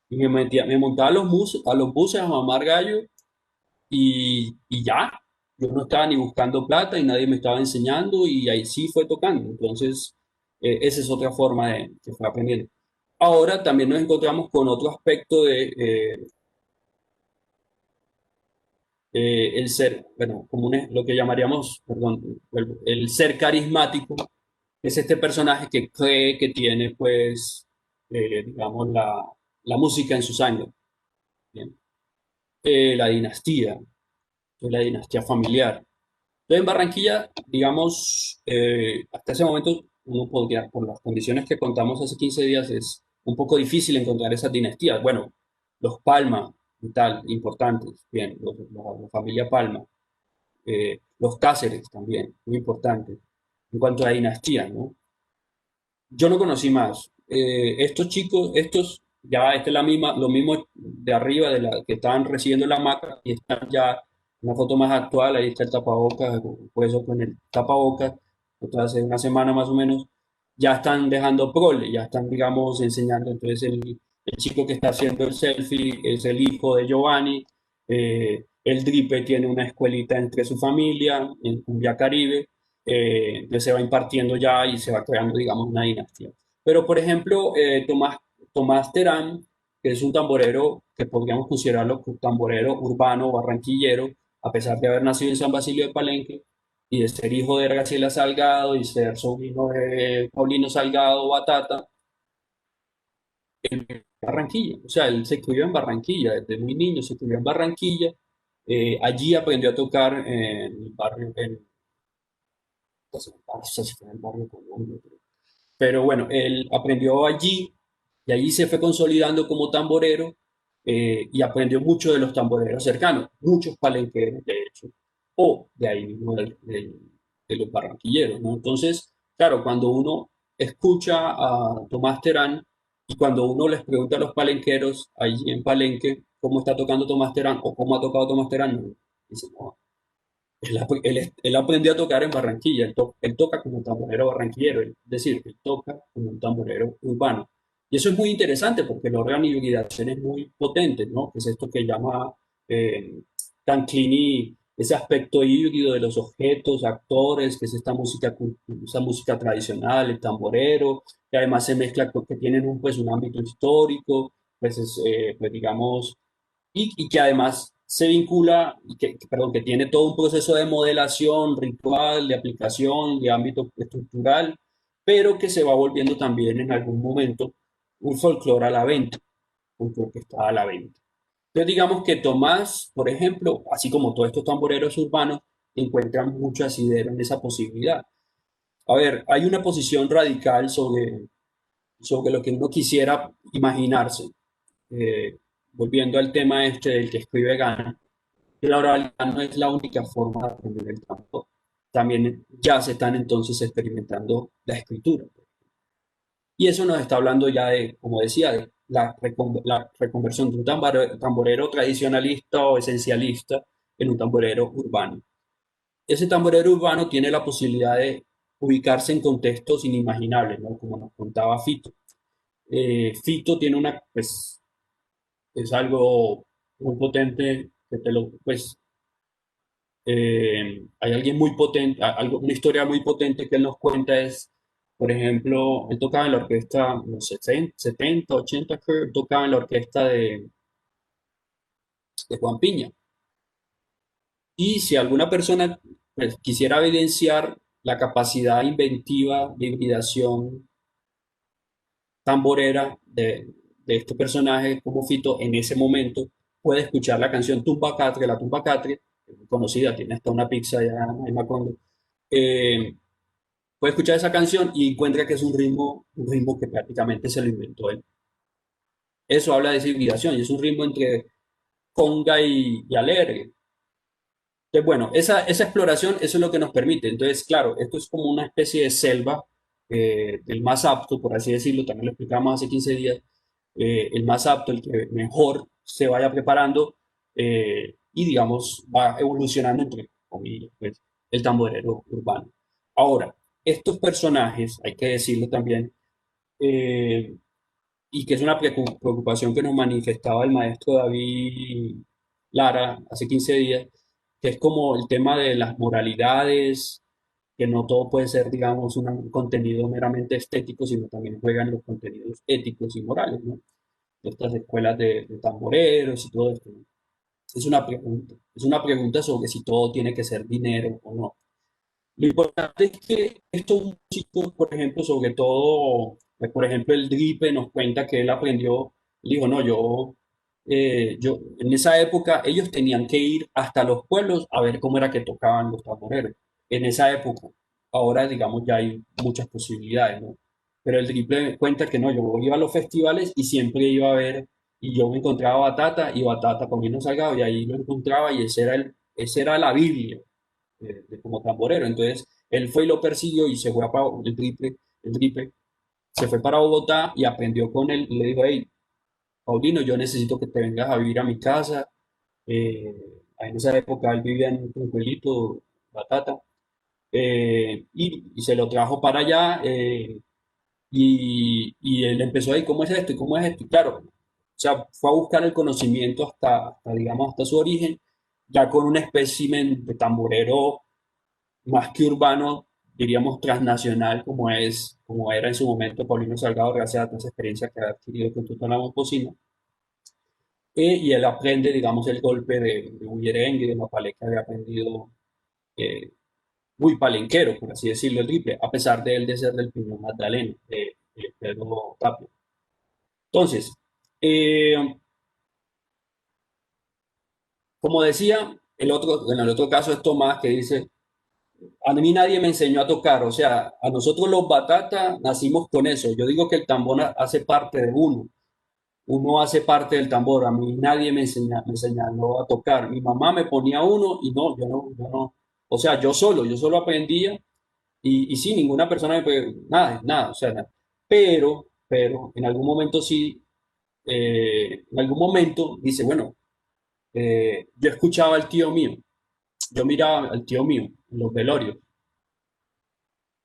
Y me montaba a los buses a mamar gallo y ya, yo no estaba ni buscando plata y nadie me estaba enseñando y ahí sí fue tocando. Entonces, esa es otra forma de que fue aprendiendo. Ahora también nos encontramos con otro aspecto de el ser, bueno, lo que llamaríamos, perdón, el ser carismático, que es este personaje que cree que tiene, pues, digamos, la música en su sangre. ¿Bien? La dinastía, la dinastía familiar. Entonces, en Barranquilla, digamos, hasta ese momento, uno podría, por las condiciones que contamos hace 15 días, es un poco difícil encontrar esas dinastías. Bueno, los Palma y tal, importantes, bien, la familia Palma, los Cáceres también, muy importantes, en cuanto a dinastía, ¿no? Yo no conocí más. Estos chicos, ya, esta es la misma, lo mismo de arriba de la que estaban recibiendo la maca y están ya una foto más actual, ahí está el tapabocas, por eso con el tapabocas, esto hace una semana más o menos, ya están dejando prole, ya están, digamos, enseñando. Entonces el chico que está haciendo el selfie es el hijo de Giovanni, el Dripe tiene una escuelita entre su familia en Cumbia Caribe, entonces se va impartiendo ya y se va creando, digamos, una dinastía. Pero, por ejemplo, Tomás Terán, que es un tamborero que podríamos considerarlo como tamborero urbano, barranquillero, a pesar de haber nacido en San Basilio de Palenque y de ser hijo de Graciela Salgado y ser sobrino de Paulino Salgado Batata, Barranquilla. O sea, él se crió en Barranquilla, desde muy niño se crió en Barranquilla. Allí aprendió a tocar en el barrio, no sé si fue en el barrio Colombia, pero bueno, él aprendió allí y allí se fue consolidando como tamborero y aprendió mucho de los tamboreros cercanos, muchos palenqueros, de hecho, o de ahí mismo de los barranquilleros, ¿no? Entonces, claro, cuando uno escucha a Tomás Terán y cuando uno les pregunta a los palenqueros allí en Palenque cómo está tocando Tomás Terán o cómo ha tocado Tomás Terán, no, dicen, no, él aprendió a tocar en Barranquilla, él toca como un tamborero barranquillero, es decir, él toca como un tamborero urbano. Y eso es muy interesante porque logra hibridaciones muy potentes, ¿no? Que es esto que llama Tanclini, ese aspecto híbrido de los objetos, actores, que es esa música tradicional, el tamborero, que además se mezcla con que tienen pues, un ámbito histórico, pues, pues digamos, y que además se vincula, perdón, que tiene todo un proceso de modelación, ritual, de aplicación, de ámbito estructural, pero que se va volviendo también en algún momento un folclore a la venta, un folclore que está a la venta. Entonces digamos que Tomás, por ejemplo, así como todos estos tamboreros urbanos, encuentran mucho asidero en esa posibilidad. A ver, hay una posición radical sobre lo que uno quisiera imaginarse. Eh, Volviendo al tema este del que escribe Gana, que la oralidad no es la única forma de aprender el canto. también ya se están entonces experimentando la escritura. Y eso nos está hablando ya de, como decía, de la reconversión de un tamborero tradicionalista o esencialista en un tamborero urbano. Ese tamborero urbano tiene la posibilidad de ubicarse en contextos inimaginables, ¿no? Como nos contaba Fito. Fito tiene pues, es algo muy potente, que pues, hay alguien muy potente, una historia muy potente que él nos cuenta es, por ejemplo, él tocaba en la orquesta, en los 70, 80, creo, tocaba en la orquesta de Juan Piña. Y si alguna persona pues, quisiera evidenciar la capacidad inventiva de hibridación tamborera de este personaje como Fito en ese momento, puede escuchar la canción Tumba Catre, la Tumba Catre, muy conocida, tiene hasta una pizza allá en Macondo. Eh, Puede escuchar esa canción y encuentra que es un ritmo que prácticamente se lo inventó él. Eso habla de esa hibridación y es un ritmo entre conga y alegre. Entonces, bueno, esa exploración, eso es lo que nos permite. Entonces, claro, esto es como una especie de selva del más apto, por así decirlo, también lo explicamos hace 15 días, el más apto, el que mejor se vaya preparando y, digamos, va evolucionando entre comillas, pues, el tamborero urbano. Ahora, estos personajes, hay que decirlo también, eh, y que es una preocupación que nos manifestaba el maestro David Lara hace 15 días, que es como el tema de las moralidades, que no todo puede ser, digamos, un contenido meramente estético, sino también juegan los contenidos éticos y morales, ¿no? De estas escuelas de tamboreros y todo esto, ¿no? Es una pregunta sobre si todo tiene que ser dinero o no. Lo importante es que estos músicos, por ejemplo, sobre todo, pues, por ejemplo, el Dripe nos cuenta que él aprendió, él dijo, no, yo, en esa época ellos tenían que ir hasta los pueblos a ver cómo era que tocaban los tamboreros. En esa época, ahora, digamos, ya hay muchas posibilidades, ¿no? Pero el Dripe cuenta que no, yo iba a los festivales y siempre iba a ver, y yo me encontraba Batata y Batata comiendo salgado, y ahí lo encontraba y ese era la Biblia como tamborero. Entonces, él fue y lo persiguió y se fue para el triple, se fue para Bogotá y aprendió con él y le dijo, hey, Paulino, yo necesito que te vengas a vivir a mi casa. Eh, en esa época él vivía en un pueblito, Batata, y se lo trajo para allá y él empezó ahí, ¿cómo es esto? ¿Y cómo es esto? Y claro, o sea, fue a buscar el conocimiento digamos, hasta su origen, ya con un espécimen de tamborero más que urbano, diríamos transnacional, como era en su momento Paulino Salgado, gracias a toda esa experiencia que ha adquirido con Tuto la Momposina. Y él aprende, digamos, el golpe de bullerengue y de mapalé que había aprendido eh, muy palenquero, por así decirlo, el triple, a pesar de él de ser del Piñón Magdalena, de Pedro Tapia. Entonces, eh, como decía, en el otro caso es Tomás que dice, a mí nadie me enseñó a tocar, o sea, a nosotros los batatas nacimos con eso. Yo digo que el tambor hace parte de uno, uno hace parte del tambor. A mí nadie me enseñó a tocar. Mi mamá me ponía uno y no, yo no. O sea, yo solo aprendía y sí, ninguna persona nada, nada, o sea, nada. Pero en algún momento sí, en algún momento dice, bueno, yo escuchaba al tío mío, yo miraba al tío mío en los velorios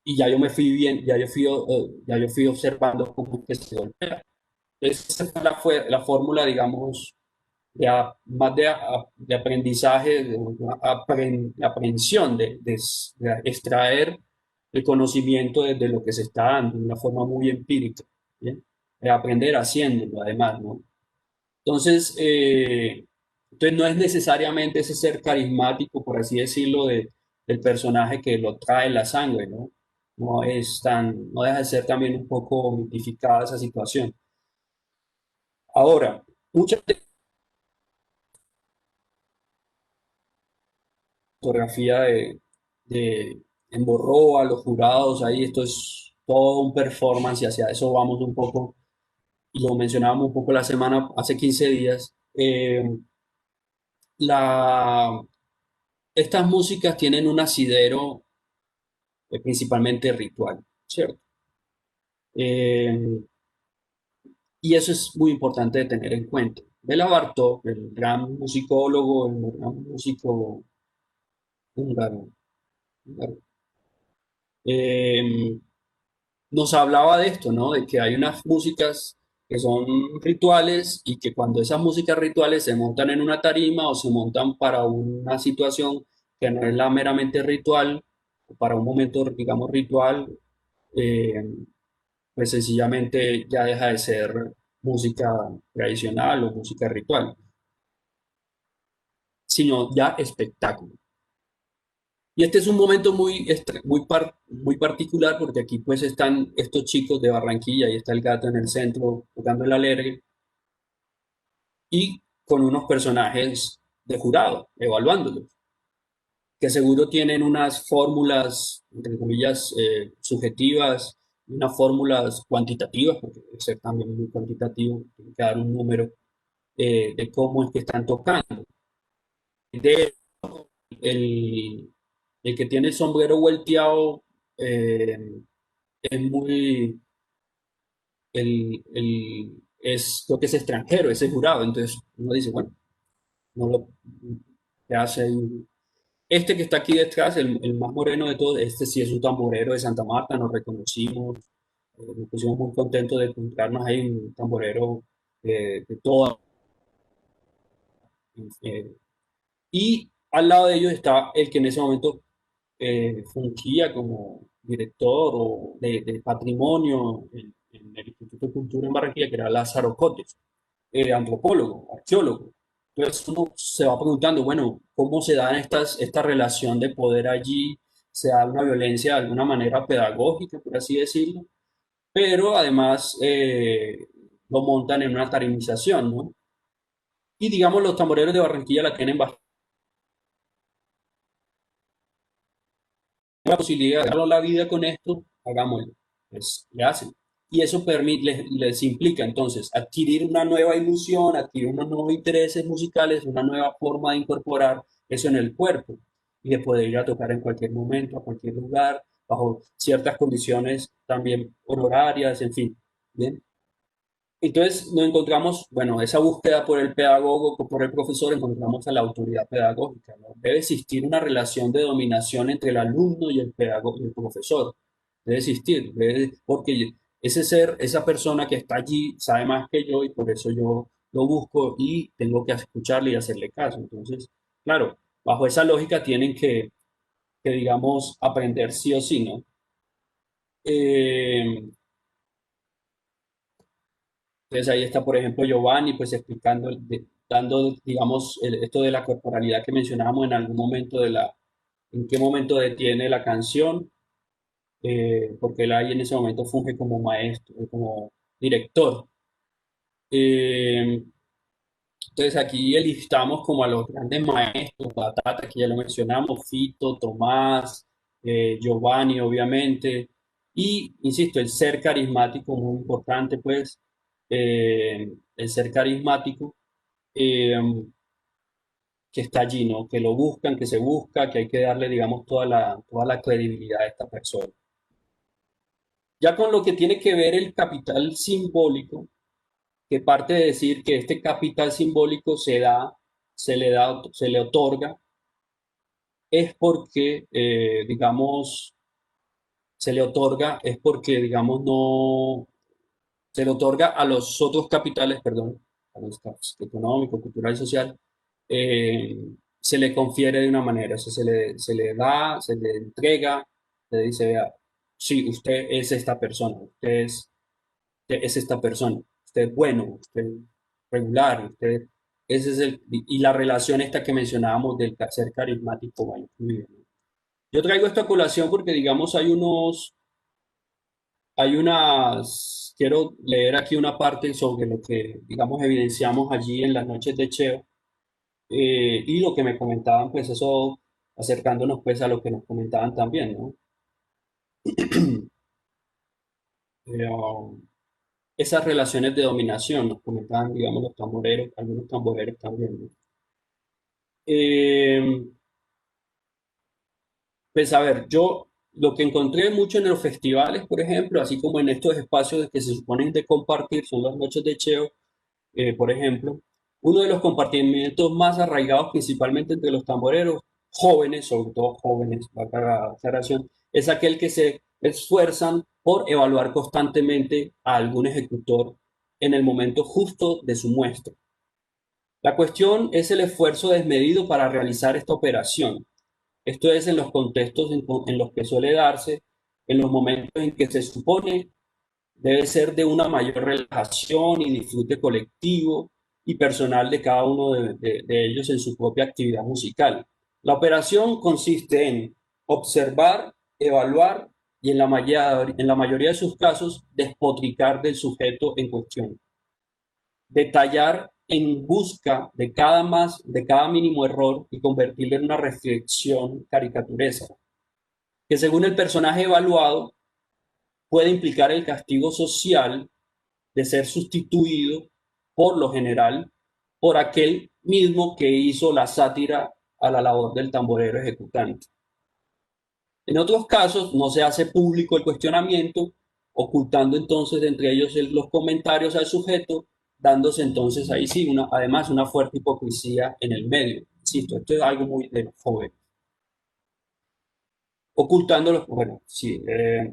y ya yo me fui bien, ya yo fui observando cómo que se golpea. Esa fue la fórmula, digamos, más de aprendizaje, de aprehensión, de extraer el conocimiento de lo que se está dando de una forma muy empírica, ¿bien? De aprender haciéndolo, además, ¿no? Entonces, entonces no es necesariamente ese ser carismático, por así decirlo, del personaje que lo trae en la sangre, ¿no? No deja de ser también un poco mitificada esa situación. Ahora, mucha fotografía de emborró a los jurados ahí, esto es todo un performance y hacia eso vamos un poco, y lo mencionábamos un poco la semana, hace 15 días. La, Estas músicas tienen un asidero, principalmente ritual, ¿cierto? Eh, y eso es muy importante de tener en cuenta. Bela Bartók, el gran musicólogo, el gran músico húngaro, húngaro, eh, nos hablaba de esto, ¿no? De que hay unas músicas que son rituales y que cuando esas músicas rituales se montan en una tarima o se montan para una situación que no es la meramente ritual, o para un momento, digamos, ritual, eh, pues sencillamente ya deja de ser música tradicional o música ritual, sino ya espectáculo. Y este es un momento muy particular porque aquí pues están estos chicos de Barranquilla y está el gato en el centro tocando el alegre y con unos personajes de jurado evaluándolos, que seguro tienen unas fórmulas, entre comillas, subjetivas, unas fórmulas cuantitativas, porque debe ser también muy cuantitativo, tiene que dar un número de cómo es que están tocando. De el, el que tiene el sombrero volteado eh, es muy, creo que es extranjero, ese jurado, entonces uno dice, bueno, no lo, ¿qué hace ahí? Este que está aquí detrás, el más moreno de todos, este sí es un tamborero de Santa Marta, nos reconocimos, nos pusimos muy contentos de encontrarnos ahí un tamborero de toda. eh, y al lado de ellos está el que en ese momento fungía como director o de patrimonio en el Instituto de Cultura en Barranquilla, que era Lázaro Cotes, antropólogo, arqueólogo. Entonces uno se va preguntando, bueno, ¿cómo se da esta relación de poder allí? ¿Se da una violencia de alguna manera pedagógica, por así decirlo? Pero además lo montan en una tarimización, ¿no? Y digamos, los tamboreros de Barranquilla la tienen bastante la posibilidad de darnos la vida con esto, hagámoslo. Pues le hacen. Y eso les implica entonces adquirir una nueva ilusión, adquirir unos nuevos intereses musicales, una nueva forma de incorporar eso en el cuerpo y de poder ir a tocar en cualquier momento, a cualquier lugar, bajo ciertas condiciones también honorarias, en fin. ¿Bien? Entonces nos encontramos, bueno, esa búsqueda por el pedagogo, por el profesor, encontramos a la autoridad pedagógica, ¿no? Debe existir una relación de dominación entre el alumno y el pedagogo y el profesor. Debe existir, porque ese ser, esa persona que está allí sabe más que yo y por eso yo lo busco y tengo que escucharle y hacerle caso. Entonces, claro, bajo esa lógica tienen que digamos, aprender sí o sí, ¿no? Eh, Entonces ahí está, por ejemplo, Giovanni, pues explicando, dando, digamos, esto de la corporalidad que mencionábamos en algún momento en qué momento detiene la canción, porque él ahí en ese momento funge como maestro, como director. Eh, entonces aquí listamos como a los grandes maestros, Batata, que ya lo mencionamos, Fito, Tomás, Giovanni, obviamente, y, insisto, el ser carismático, muy importante, pues, el ser carismático, eh, que está allí, ¿no? Que lo buscan, que se busca, que hay que darle, digamos, toda la credibilidad a esta persona. Ya con lo que tiene que ver el capital simbólico, que parte de decir que este capital simbólico se le otorga, es porque, digamos, se le otorga, es porque, digamos, no, se le otorga a los otros capitales, perdón, a los económico, cultural y social, eh, se le confiere de una manera, o sea, se le da, se le entrega, se le dice, vea, sí, usted es esta persona, usted es esta persona, usted es bueno, usted es regular, usted, ese es y la relación esta que mencionábamos del ser carismático va incluida, ¿no? Yo traigo esta colación porque, digamos, quiero leer aquí una parte sobre lo que, digamos, evidenciamos allí en las noches de Cheo, y lo que me comentaban, pues eso, acercándonos pues a lo que nos comentaban también, ¿no? Esas relaciones de dominación, nos comentaban, digamos, los tamboreros, algunos tamboreros también, ¿no? Eh, pues a ver, yo Lo que encontré mucho en los festivales, por ejemplo, así como en estos espacios que se suponen de compartir, son las noches de Cheo, por ejemplo, uno de los compartimientos más arraigados principalmente entre los tamboreros jóvenes, sobre todo jóvenes, valga la aclaración, es aquel que se esfuerzan por evaluar constantemente a algún ejecutor en el momento justo de su muestra. La cuestión es el esfuerzo desmedido para realizar esta operación. Esto es en los contextos en los que suele darse, en los momentos en que se supone debe ser de una mayor relajación y disfrute colectivo y personal de cada uno de ellos en su propia actividad musical. La operación consiste en observar, evaluar y en la mayoría de sus casos despotricar del sujeto en cuestión. Detallar en busca de cada mínimo error y convertirlo en una reflexión caricaturesca, que según el personaje evaluado puede implicar el castigo social de ser sustituido, por lo general, por aquel mismo que hizo la sátira a la labor del tamborero ejecutante. En otros casos, no se hace público el cuestionamiento, ocultando entonces entre ellos los comentarios al sujeto, dándose entonces ahí sí, además, una fuerte hipocresía en el medio. Insisto, esto es algo muy de los jóvenes. Ocultándolos, bueno, sí,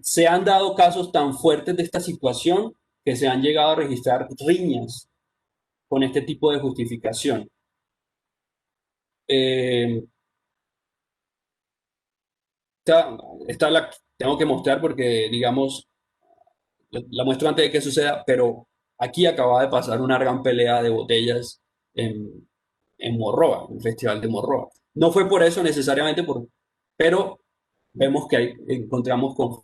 se han dado casos tan fuertes de esta situación que se han llegado a registrar riñas con este tipo de justificación. Eh, esta, esta la tengo que mostrar porque, digamos, la muestro antes de que suceda, pero aquí acaba de pasar una gran pelea de botellas en Morroa, en el Festival de Morroa. No fue por eso necesariamente, pero vemos que ahí encontramos, por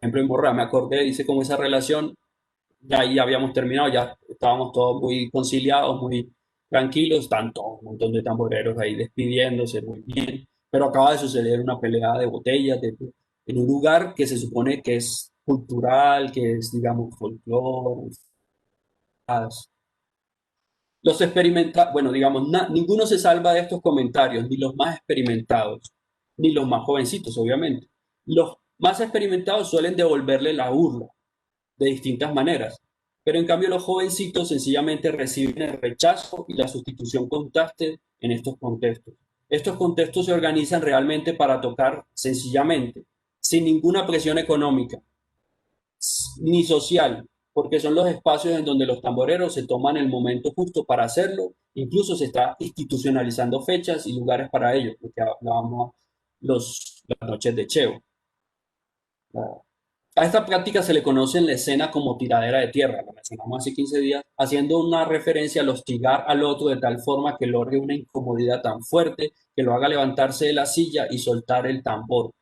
ejemplo, en Morroa, me acordé, dice como esa relación, ya ahí habíamos terminado, ya estábamos todos muy conciliados, muy tranquilos, están todos un montón de tamboreros ahí despidiéndose muy bien, pero acaba de suceder una pelea de botellas en un lugar que se supone que es cultural, que es, digamos, folclore. Los experimentados, bueno, digamos, ninguno se salva de estos comentarios, ni los más experimentados, ni los más jovencitos, obviamente. Los más experimentados suelen devolverle la burla de distintas maneras. Pero en cambio los jovencitos sencillamente reciben el rechazo y la sustitución constante en estos contextos. Estos contextos se organizan realmente para tocar sencillamente, sin ninguna presión económica ni social, porque son los espacios en donde los tamboreros se toman el momento justo para hacerlo. Incluso se está institucionalizando fechas y lugares para ello, porque hablábamos las noches de Cheo. A esta práctica se le conoce en la escena como tiradera de tierra, lo mencionamos hace 15 días, haciendo una referencia al hostigar al otro de tal forma que logre una incomodidad tan fuerte que lo haga levantarse de la silla y soltar el tambor.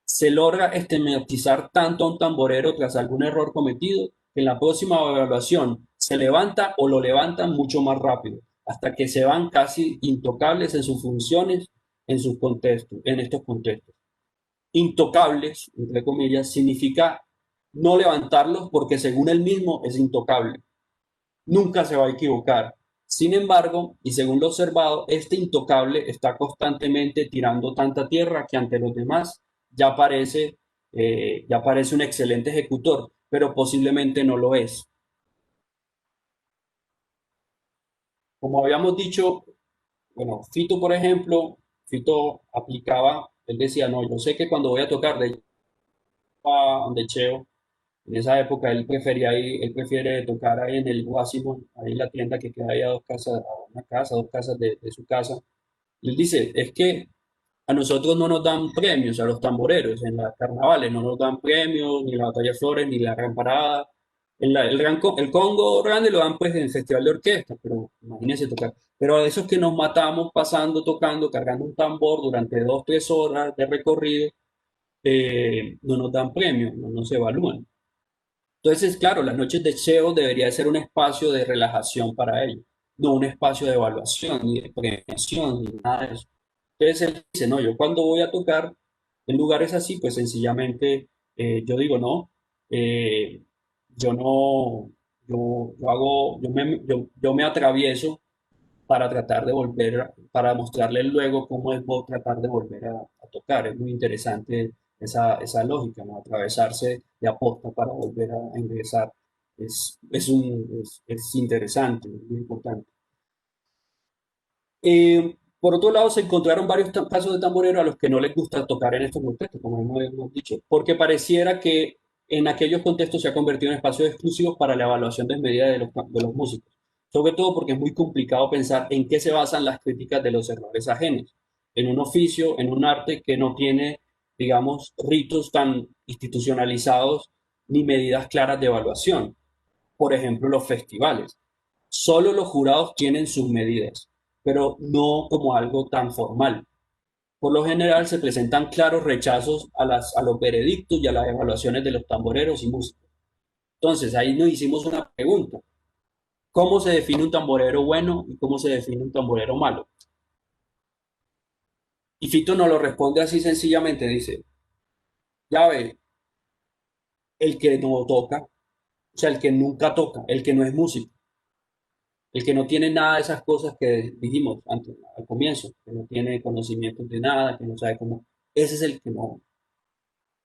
Se logra estigmatizar tanto a un tamborero tras algún error cometido que en la próxima evaluación se levanta o lo levantan mucho más rápido, hasta que se van casi intocables en sus funciones, en sus contextos, en estos contextos intocables, entre comillas, significa no levantarlos porque según él mismo es intocable. Nunca se va a equivocar. Sin embargo, y según lo observado, este intocable está constantemente tirando tanta tierra que ante los demás ya parece un excelente ejecutor, pero posiblemente no lo es. Como habíamos dicho, bueno, Fito, por ejemplo, Fito aplicaba, él decía, no, yo sé que cuando voy a tocar de Cheo, en esa época él prefiere tocar ahí en el Guásimo, ahí en la tienda que queda ahí a dos casas, a una casa, dos casas de su casa. Y él dice, es que a nosotros no nos dan premios, a los tamboreros, en las carnavales no nos dan premios, ni la batalla de flores, ni la gran parada. El Congo grande lo dan pues en el festival de orquesta, pero imagínense tocar. Pero a esos que nos matamos pasando, tocando, cargando un tambor durante 2, 3 horas de recorrido, no nos dan premios, no nos evalúan. Entonces, claro, las noches de SEO debería ser un espacio de relajación para ellos, no un espacio de evaluación, ni de premiación, ni nada de eso. Entonces él dice, no, yo cuando voy a tocar en lugares así, pues sencillamente yo digo, no, eh, yo no, yo hago, yo me atravieso para tratar de volver, para mostrarle luego cómo es tratar de volver a tocar. Es muy interesante esa lógica, ¿no? Atravesarse de aposta para volver a ingresar. Es interesante, es muy importante. Por otro lado, se encontraron varios casos de tamboreros a los que no les gusta tocar en estos contextos, como hemos dicho, porque pareciera que en aquellos contextos se ha convertido en espacios exclusivos para la evaluación desmedida de los músicos, sobre todo porque es muy complicado pensar en qué se basan las críticas de los errores ajenos, en un oficio, en un arte que no tiene, digamos, ritos tan institucionalizados ni medidas claras de evaluación. Por ejemplo, los festivales. Solo los jurados tienen sus medidas, pero no como algo tan formal. Por lo general se presentan claros rechazos a los veredictos y a las evaluaciones de los tamboreros y músicos. Entonces, ahí nos hicimos una pregunta. ¿Cómo se define un tamborero bueno y cómo se define un tamborero malo? Y Fito nos lo responde así sencillamente, dice, ya ve, el que no toca, o sea, el que nunca toca, el que no es músico. El que no tiene nada de esas cosas que dijimos antes, al comienzo, que no tiene conocimientos de nada, que no sabe cómo, ese es el que no.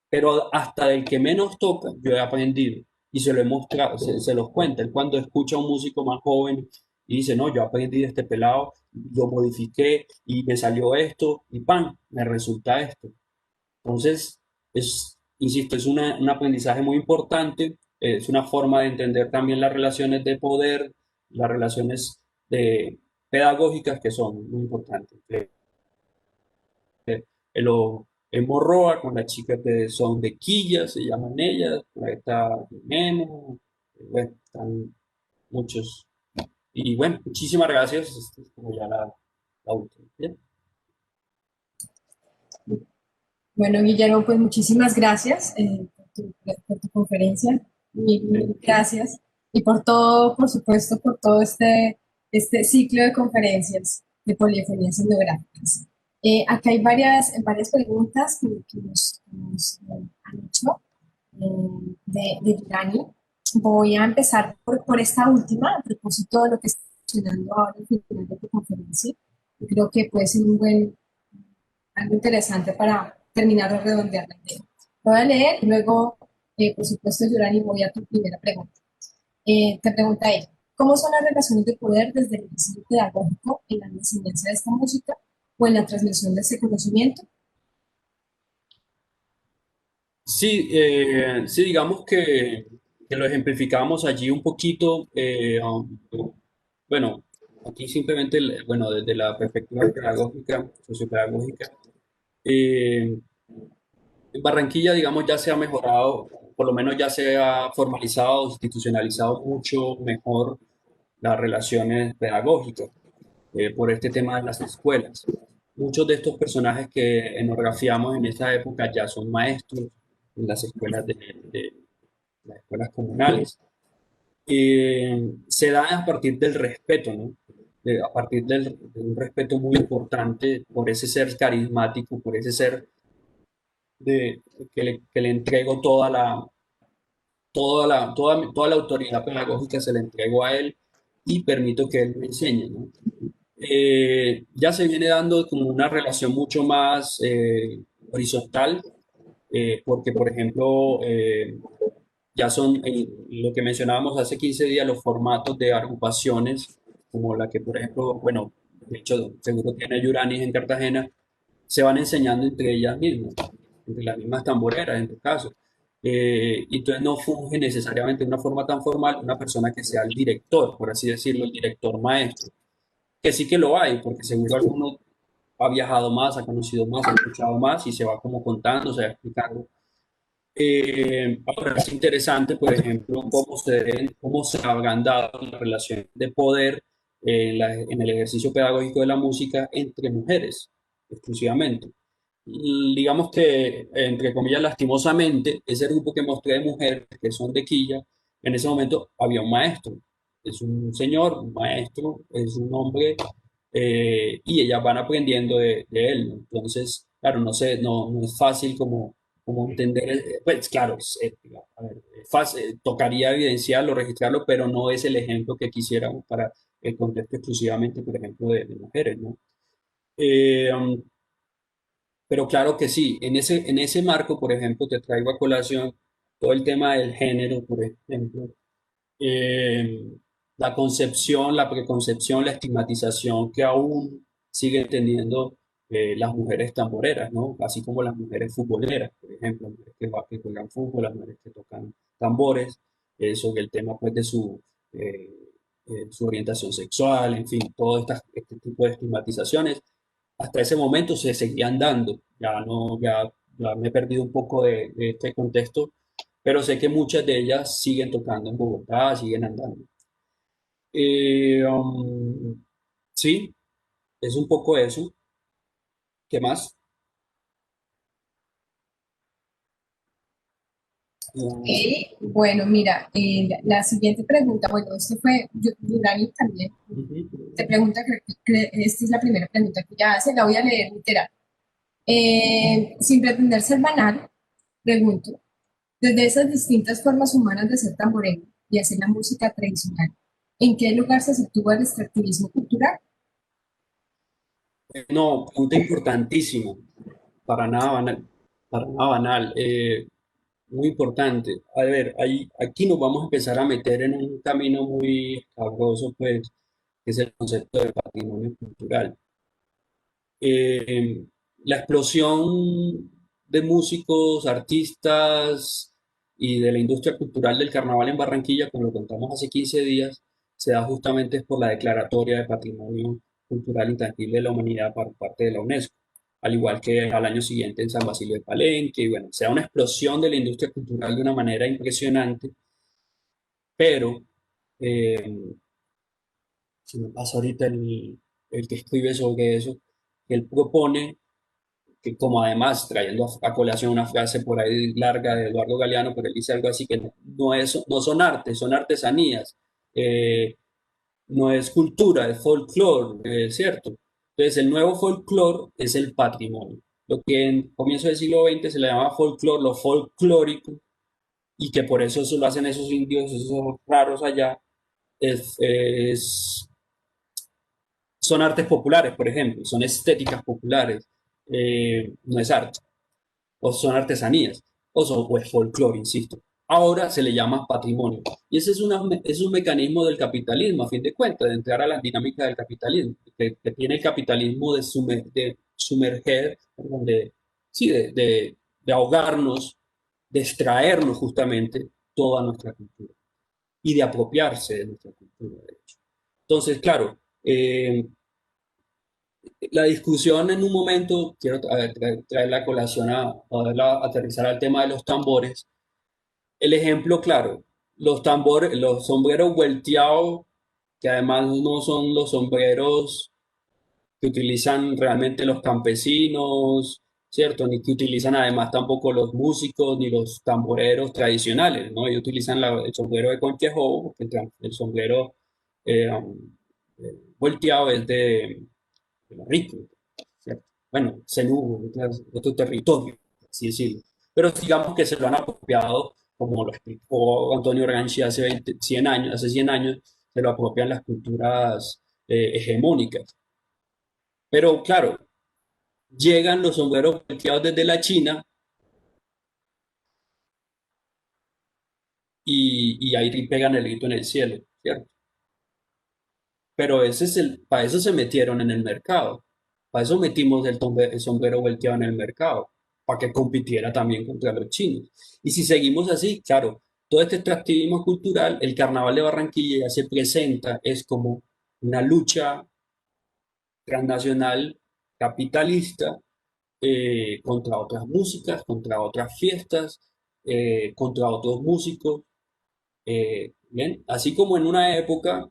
Pero hasta del que menos toca, yo he aprendido y se lo he mostrado, se los cuenta. Él cuando escucha a un músico más joven y dice, no, yo aprendí de este pelado, yo modifiqué y me salió esto y ¡pam! Me resulta esto. Entonces, insisto, es un aprendizaje muy importante, es una forma de entender también las relaciones de poder, las relaciones pedagógicas que son muy importantes. En Morroa, con las chicas que son de Quilla, se llaman ellas, por ahí está Memo, bueno, están muchos. Y bueno, muchísimas gracias, este es como ya la última. Bien. Bueno, Guillermo, pues muchísimas gracias por tu conferencia. Mil gracias. Y por todo, por supuesto, por todo este ciclo de conferencias de polifonías etnográficas. Acá hay varias preguntas que nos han hecho de Yurani. Voy a empezar por esta última, a propósito de lo que está mencionando ahora al final de tu conferencia. Yo creo que puede ser algo interesante para terminar de redondear la idea. Voy a leer y luego, por supuesto, Yurani, voy a tu primera pregunta. Te pregunta ella, ¿cómo son las relaciones de poder desde el ejercicio pedagógico en la enseñanza de esta música o en la transmisión de ese conocimiento? Sí, sí, digamos que lo ejemplificamos allí un poquito. Bueno, aquí simplemente, bueno, desde la perspectiva pedagógica, sociopedagógica, eh, en Barranquilla, digamos, ya se ha mejorado, por lo menos ya se ha formalizado, institucionalizado mucho mejor las relaciones pedagógicas por este tema de las escuelas. Muchos de estos personajes que enografiamos en esa época ya son maestros en las escuelas de las escuelas comunales. Se da a partir del respeto, ¿no? A partir de un respeto muy importante por ese ser carismático, por ese ser que le entrego toda la autoridad pedagógica, se la entrego a él y permito que él me enseñe, ¿no? Ya se viene dando como una relación mucho más horizontal, porque, por ejemplo, ya son lo que mencionábamos hace 15 días, los formatos de agrupaciones, como la que, por ejemplo, bueno, de hecho, seguro tiene Yuranis en Cartagena, se van enseñando entre ellas mismas, entre las mismas tamboreras en tu caso. Y entonces no funge necesariamente de una forma tan formal una persona que sea el director, por así decirlo, el director maestro, que sí que lo hay, porque seguro alguno ha viajado más, ha conocido más, ha escuchado más y se va como contando, se va explicando. Ahora es interesante, por ejemplo, cómo se habrán dado las relaciones de poder en el ejercicio pedagógico de la música entre mujeres, exclusivamente. Y digamos que, entre comillas, lastimosamente, ese grupo que mostré de mujeres que son de Quilla, en ese momento había un maestro. Es un señor, un maestro, es un hombre, y ellas van aprendiendo de él, ¿no? Entonces, claro, no sé, no es fácil como entender, pues claro, a ver, tocaría evidenciarlo, registrarlo, pero no es el ejemplo que quisiéramos para el contexto exclusivamente, por ejemplo, de mujeres, ¿no? Eh, um, pero claro que sí, en ese marco, por ejemplo, te traigo a colación todo el tema del género, por ejemplo, eh, la concepción, la preconcepción, la estigmatización que aún siguen teniendo las mujeres tamboreras, ¿no? Así como las mujeres futboleras, por ejemplo, las mujeres que juegan fútbol, las mujeres que tocan tambores, sobre el tema pues de su orientación sexual, en fin, todo este tipo de estigmatizaciones. Hasta ese momento se seguían dando, ya no, ya me he perdido un poco de este contexto, pero sé que muchas de ellas siguen tocando en Bogotá, siguen andando. Eh, um, sí, es un poco eso. ¿Qué más? Bueno, mira, la siguiente pregunta, bueno, esto fue Yurani también, Ujú. te pregunta, creo que esta es la primera pregunta que ella hace, la voy a leer literal. Sin pretender ser banal, pregunto, desde esas distintas formas humanas de ser tamborero y hacer la música tradicional, ¿en qué lugar se sitúa el extractivismo cultural? No, punto importantísimo, para nada banal, para nada banal, muy importante. A ver, aquí nos vamos a empezar a meter en un camino muy escabroso, pues, que es el concepto de patrimonio cultural. eh, la explosión de músicos, artistas y de la industria cultural del carnaval en Barranquilla, como lo contamos hace 15 días, se da justamente por la declaratoria de Patrimonio Cultural Intangible de la Humanidad por parte de la UNESCO, al igual que al año siguiente en San Basilio de Palenque, y bueno, se da una explosión de la industria cultural de una manera impresionante, pero eh, si me pasa ahorita el que escribe sobre eso, él propone que como además trayendo a colación una frase por ahí larga de Eduardo Galeano, pero él dice algo así que no son artes, son artesanías, eh, no es cultura, es folclore, ¿cierto? Entonces el nuevo folclore es el patrimonio, lo que en comienzo del siglo XX se le llama folclore, lo folclórico, y que por eso lo hacen esos indios, esos raros allá, es son artes populares, por ejemplo, son estéticas populares, no es arte o son artesanías, o es folclore, insisto. Ahora se le llama patrimonio. Y ese es un mecanismo del capitalismo, a fin de cuentas, de entrar a las dinámicas del capitalismo, que tiene el capitalismo de sumerger, perdón, sí, de ahogarnos, de extraernos justamente toda nuestra cultura y de apropiarse de nuestra cultura, de hecho. Entonces, claro, la discusión en un momento, quiero traer la colación a aterrizar al tema de los tambores. El ejemplo, claro, los tambores, los sombreros vuelteados, que además no son los sombreros que utilizan realmente los campesinos, ¿cierto? Ni que utilizan además tampoco los músicos ni los tamboreros tradicionales, ¿no? Ellos utilizan el sombrero de conchejo, porque el sombrero volteado es de los ricos, ¿cierto? Bueno, Zenú, otro territorio, así decirlo. Pero digamos que se lo han apropiado, como lo explicó Antonio Gramsci hace 100 años, hace 100 años, se lo apropian las culturas hegemónicas. Pero claro, llegan los sombreros volteados desde la China y ahí pegan el grito en el cielo, ¿cierto? Pero ese es para eso se metieron en el mercado, para eso metimos el sombrero volteado en el mercado, para que compitiera también contra los chinos. Y si seguimos así, claro, todo este extractivismo cultural, el Carnaval de Barranquilla ya se presenta, es como una lucha transnacional capitalista contra otras músicas, contra otras fiestas, contra otros músicos. Bien, así como en una época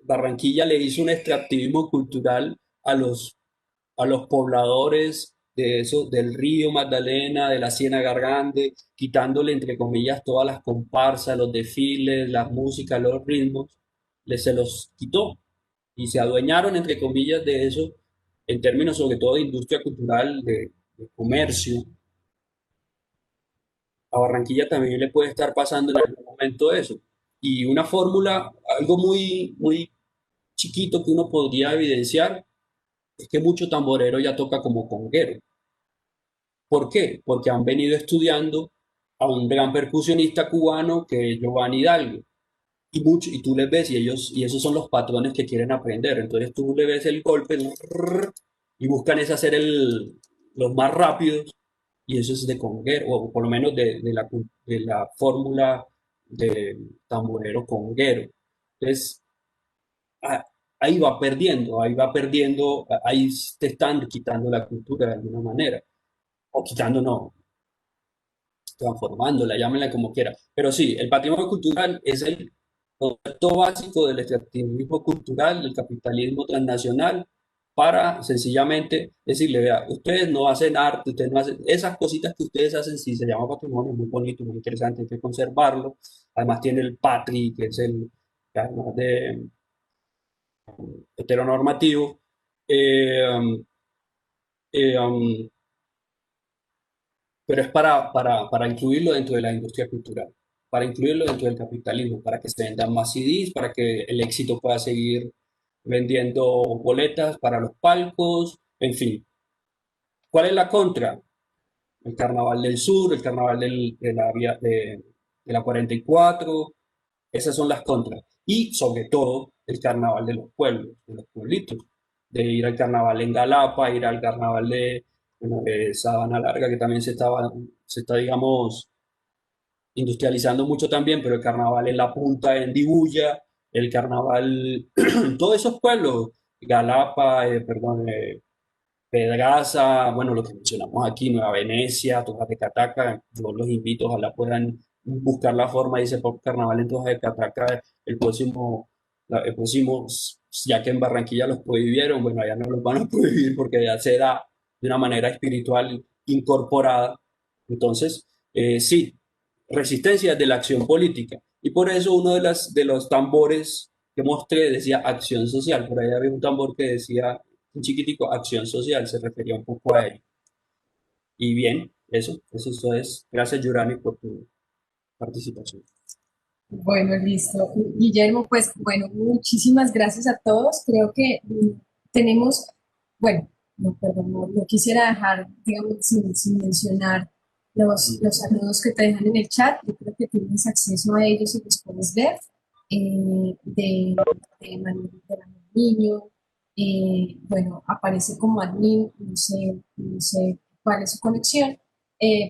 Barranquilla le hizo un extractivismo cultural a los pobladores de eso, del río Magdalena, de la Ciénaga Grande, quitándole, entre comillas, todas las comparsas, los desfiles, las músicas, los ritmos, se los quitó y se adueñaron, entre comillas, de eso, en términos sobre todo de industria cultural, de comercio. A Barranquilla también le puede estar pasando en algún momento eso. Y una fórmula, algo muy, muy chiquito que uno podría evidenciar es que mucho tamborero ya toca como conguero. ¿Por qué? Porque han venido estudiando a un gran percusionista cubano que es Giovanni Hidalgo. Y tú les ves, y esos son los patrones que quieren aprender. Entonces tú le ves el golpe y buscan es hacer los más rápidos, y eso es de conguero, o por lo menos de la fórmula de tamborero conguero. Entonces, ah, ahí va perdiendo, ahí te están quitando la cultura de alguna manera, o quitando, no, transformándola, llámenla como quiera. Pero sí, el patrimonio cultural es el concepto básico del extractivismo cultural, del capitalismo transnacional, para sencillamente decirle, vea, ustedes no hacen arte, ustedes no hacen esas cositas que ustedes hacen, sí, se llama patrimonio, muy bonito, muy interesante, hay que conservarlo. Además tiene el PATRI, que es el, que además de heteronormativo, eh, um, um, pero es para incluirlo dentro de la industria cultural, para incluirlo dentro del capitalismo, para que se vendan más CDs, para que el éxito pueda seguir vendiendo boletas para los palcos, en fin. ¿Cuál es la contra? El Carnaval del Sur, el Carnaval de la 44, esas son las contras. Y sobre todo el Carnaval de los pueblos, de los pueblitos, de ir al Carnaval en Galapa, ir al Carnaval bueno, de Sabana Larga, que también se está, digamos, industrializando mucho también, pero el carnaval en La Punta, en Dibuya, el carnaval en todos esos pueblos, Galapa, perdón, Pedraza, bueno, lo que mencionamos aquí, Nueva Venecia, Tojas de Cataca, yo los invito, ojalá puedan buscar la forma de ese pop carnaval en Tojas de Cataca el próximo, ya que en Barranquilla los prohibieron, bueno, allá no los van a prohibir porque ya se da de una manera espiritual incorporada. Entonces, sí, resistencia de la acción política. Y por eso uno de los tambores que mostré decía acción social. Por ahí había un tambor que decía un chiquitico, acción social, se refería un poco a ello. Y bien, eso es. Gracias, Yurani, por tu participación. Bueno, listo. Guillermo, pues bueno, muchísimas gracias a todos. Creo que tenemos, bueno, no, perdón, no quisiera dejar, digamos, sin mencionar los saludos que te dejan en el chat. Yo creo que tienes acceso a ellos y los puedes ver. De Manuel Niño, bueno, aparece como admin, no sé cuál es su conexión.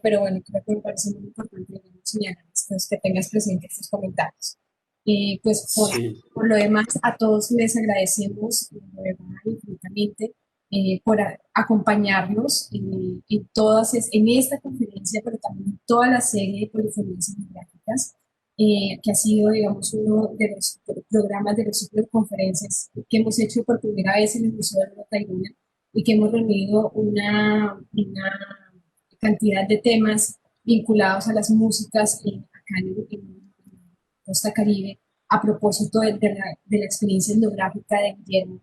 Pero bueno, creo que me parece muy importante digamos, señalar que tengas presentes estos comentarios. Pues Sí, por lo demás, a todos les agradecemos de verdad infinitamente por acompañarnos en esta conferencia, pero también en toda la serie de polifonías etnográficas, que ha sido, digamos, uno de los programas de los ciclos de conferencias que hemos hecho por primera vez en el Museo de la Tayrona y que hemos reunido una cantidad de temas vinculados a las músicas acá en Costa Caribe a propósito de la experiencia etnográfica de Guillermo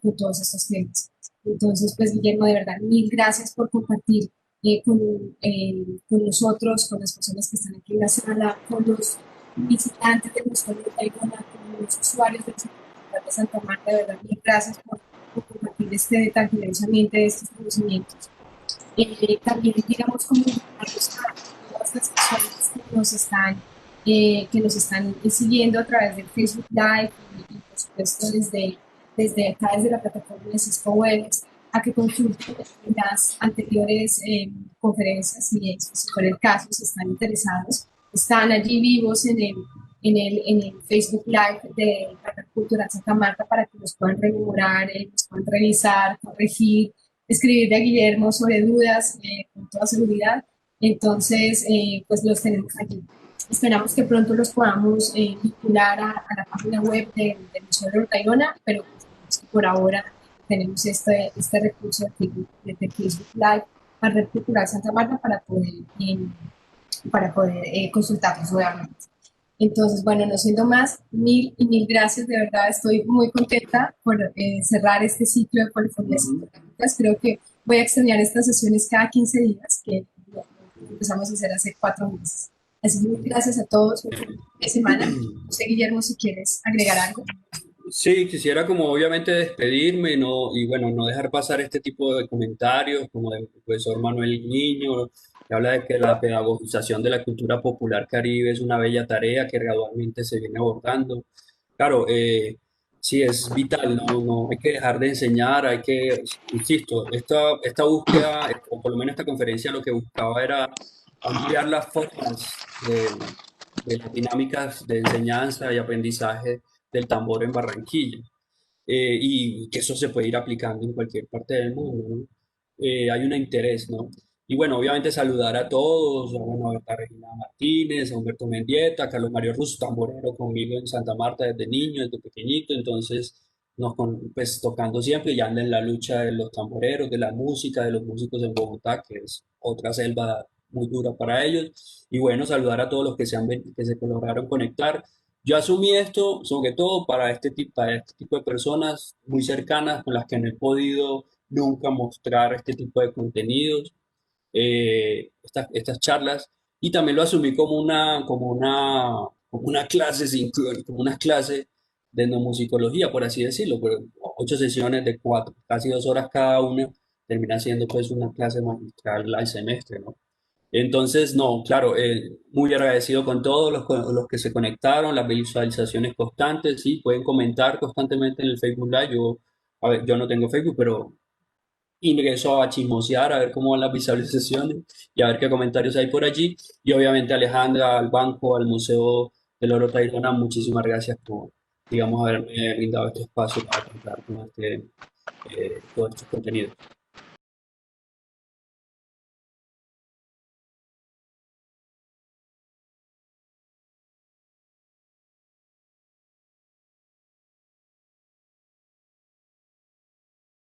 con todos estos temas. Entonces, pues Guillermo, de verdad, mil gracias por compartir con nosotros, con las personas que están aquí en la sala, con los visitantes de nuestro Tayrona, con los usuarios del Centro de Santa Marta, de verdad, mil gracias por compartir tan generosamente estos conocimientos. También, digamos, como invitarlos a todas las personas que nos están siguiendo a través del Facebook Live y por supuesto, desde acá, desde la plataforma de Cisco Webs, a que consulten las anteriores conferencias y si por el caso, si están interesados, están allí vivos en el Facebook Live de Carta Cultural Santa Marta para que los puedan rememorar, los puedan revisar, corregir, escribirle a Guillermo sobre dudas con toda seguridad. Entonces, pues los tenemos allí. Esperamos que pronto los podamos vincular a la página web del Museo de Tayrona, pero pues, por ahora tenemos este recurso de Facebook Live a Red Cultural Santa Marta para poder consultarlos nuevamente. Entonces, bueno, no siendo más, mil y mil gracias, de verdad estoy muy contenta por cerrar este ciclo de polifonías cinematográficas. Creo que voy a extrañar estas sesiones cada 15 días, que lo empezamos a hacer hace 4 meses. Así que muchas gracias a todos, de semana. No sé, Guillermo, si quieres agregar algo. Sí, quisiera como obviamente despedirme y bueno, no dejar pasar este tipo de comentarios como del profesor Manuel Niño, que habla de que la pedagogización de la cultura popular caribe es una bella tarea que gradualmente se viene abordando. Claro, sí, es vital, no hay que dejar de enseñar, hay que, insisto, esta búsqueda, o por lo menos esta conferencia lo que buscaba era ampliar las formas de las dinámicas de enseñanza y aprendizaje del tambor en Barranquilla, y que eso se puede ir aplicando en cualquier parte del mundo, ¿no? Hay un interés, ¿no? Y bueno, obviamente saludar a todos, bueno, a Regina Martínez, a Humberto Mendieta, a Carlos Mario Russo, tamborero conmigo en Santa Marta desde niño, desde pequeñito, entonces pues tocando siempre y anda en la lucha de los tamboreros, de la música, de los músicos en Bogotá, que es otra selva muy dura para ellos. Y bueno, saludar a todos los que que se lograron conectar. Yo asumí esto sobre todo para este tipo de personas muy cercanas con las que no he podido nunca mostrar este tipo de contenidos, estas charlas, y también lo asumí como una clase como una clase de etnomusicología, por así decirlo, pero 8 sesiones de 4, casi 2 horas cada una, termina siendo pues una clase magistral al semestre, ¿no? Entonces, no, claro, muy agradecido con todos los que se conectaron, las visualizaciones constantes, sí, pueden comentar constantemente en el Facebook Live. A ver, yo no tengo Facebook, pero ingreso a chismosear, a ver cómo van las visualizaciones y a ver qué comentarios hay por allí. Y obviamente Alejandra, al banco, al Museo del Oro Tayrona, muchísimas gracias por, digamos, haberme brindado este espacio para contar con todos estos contenidos.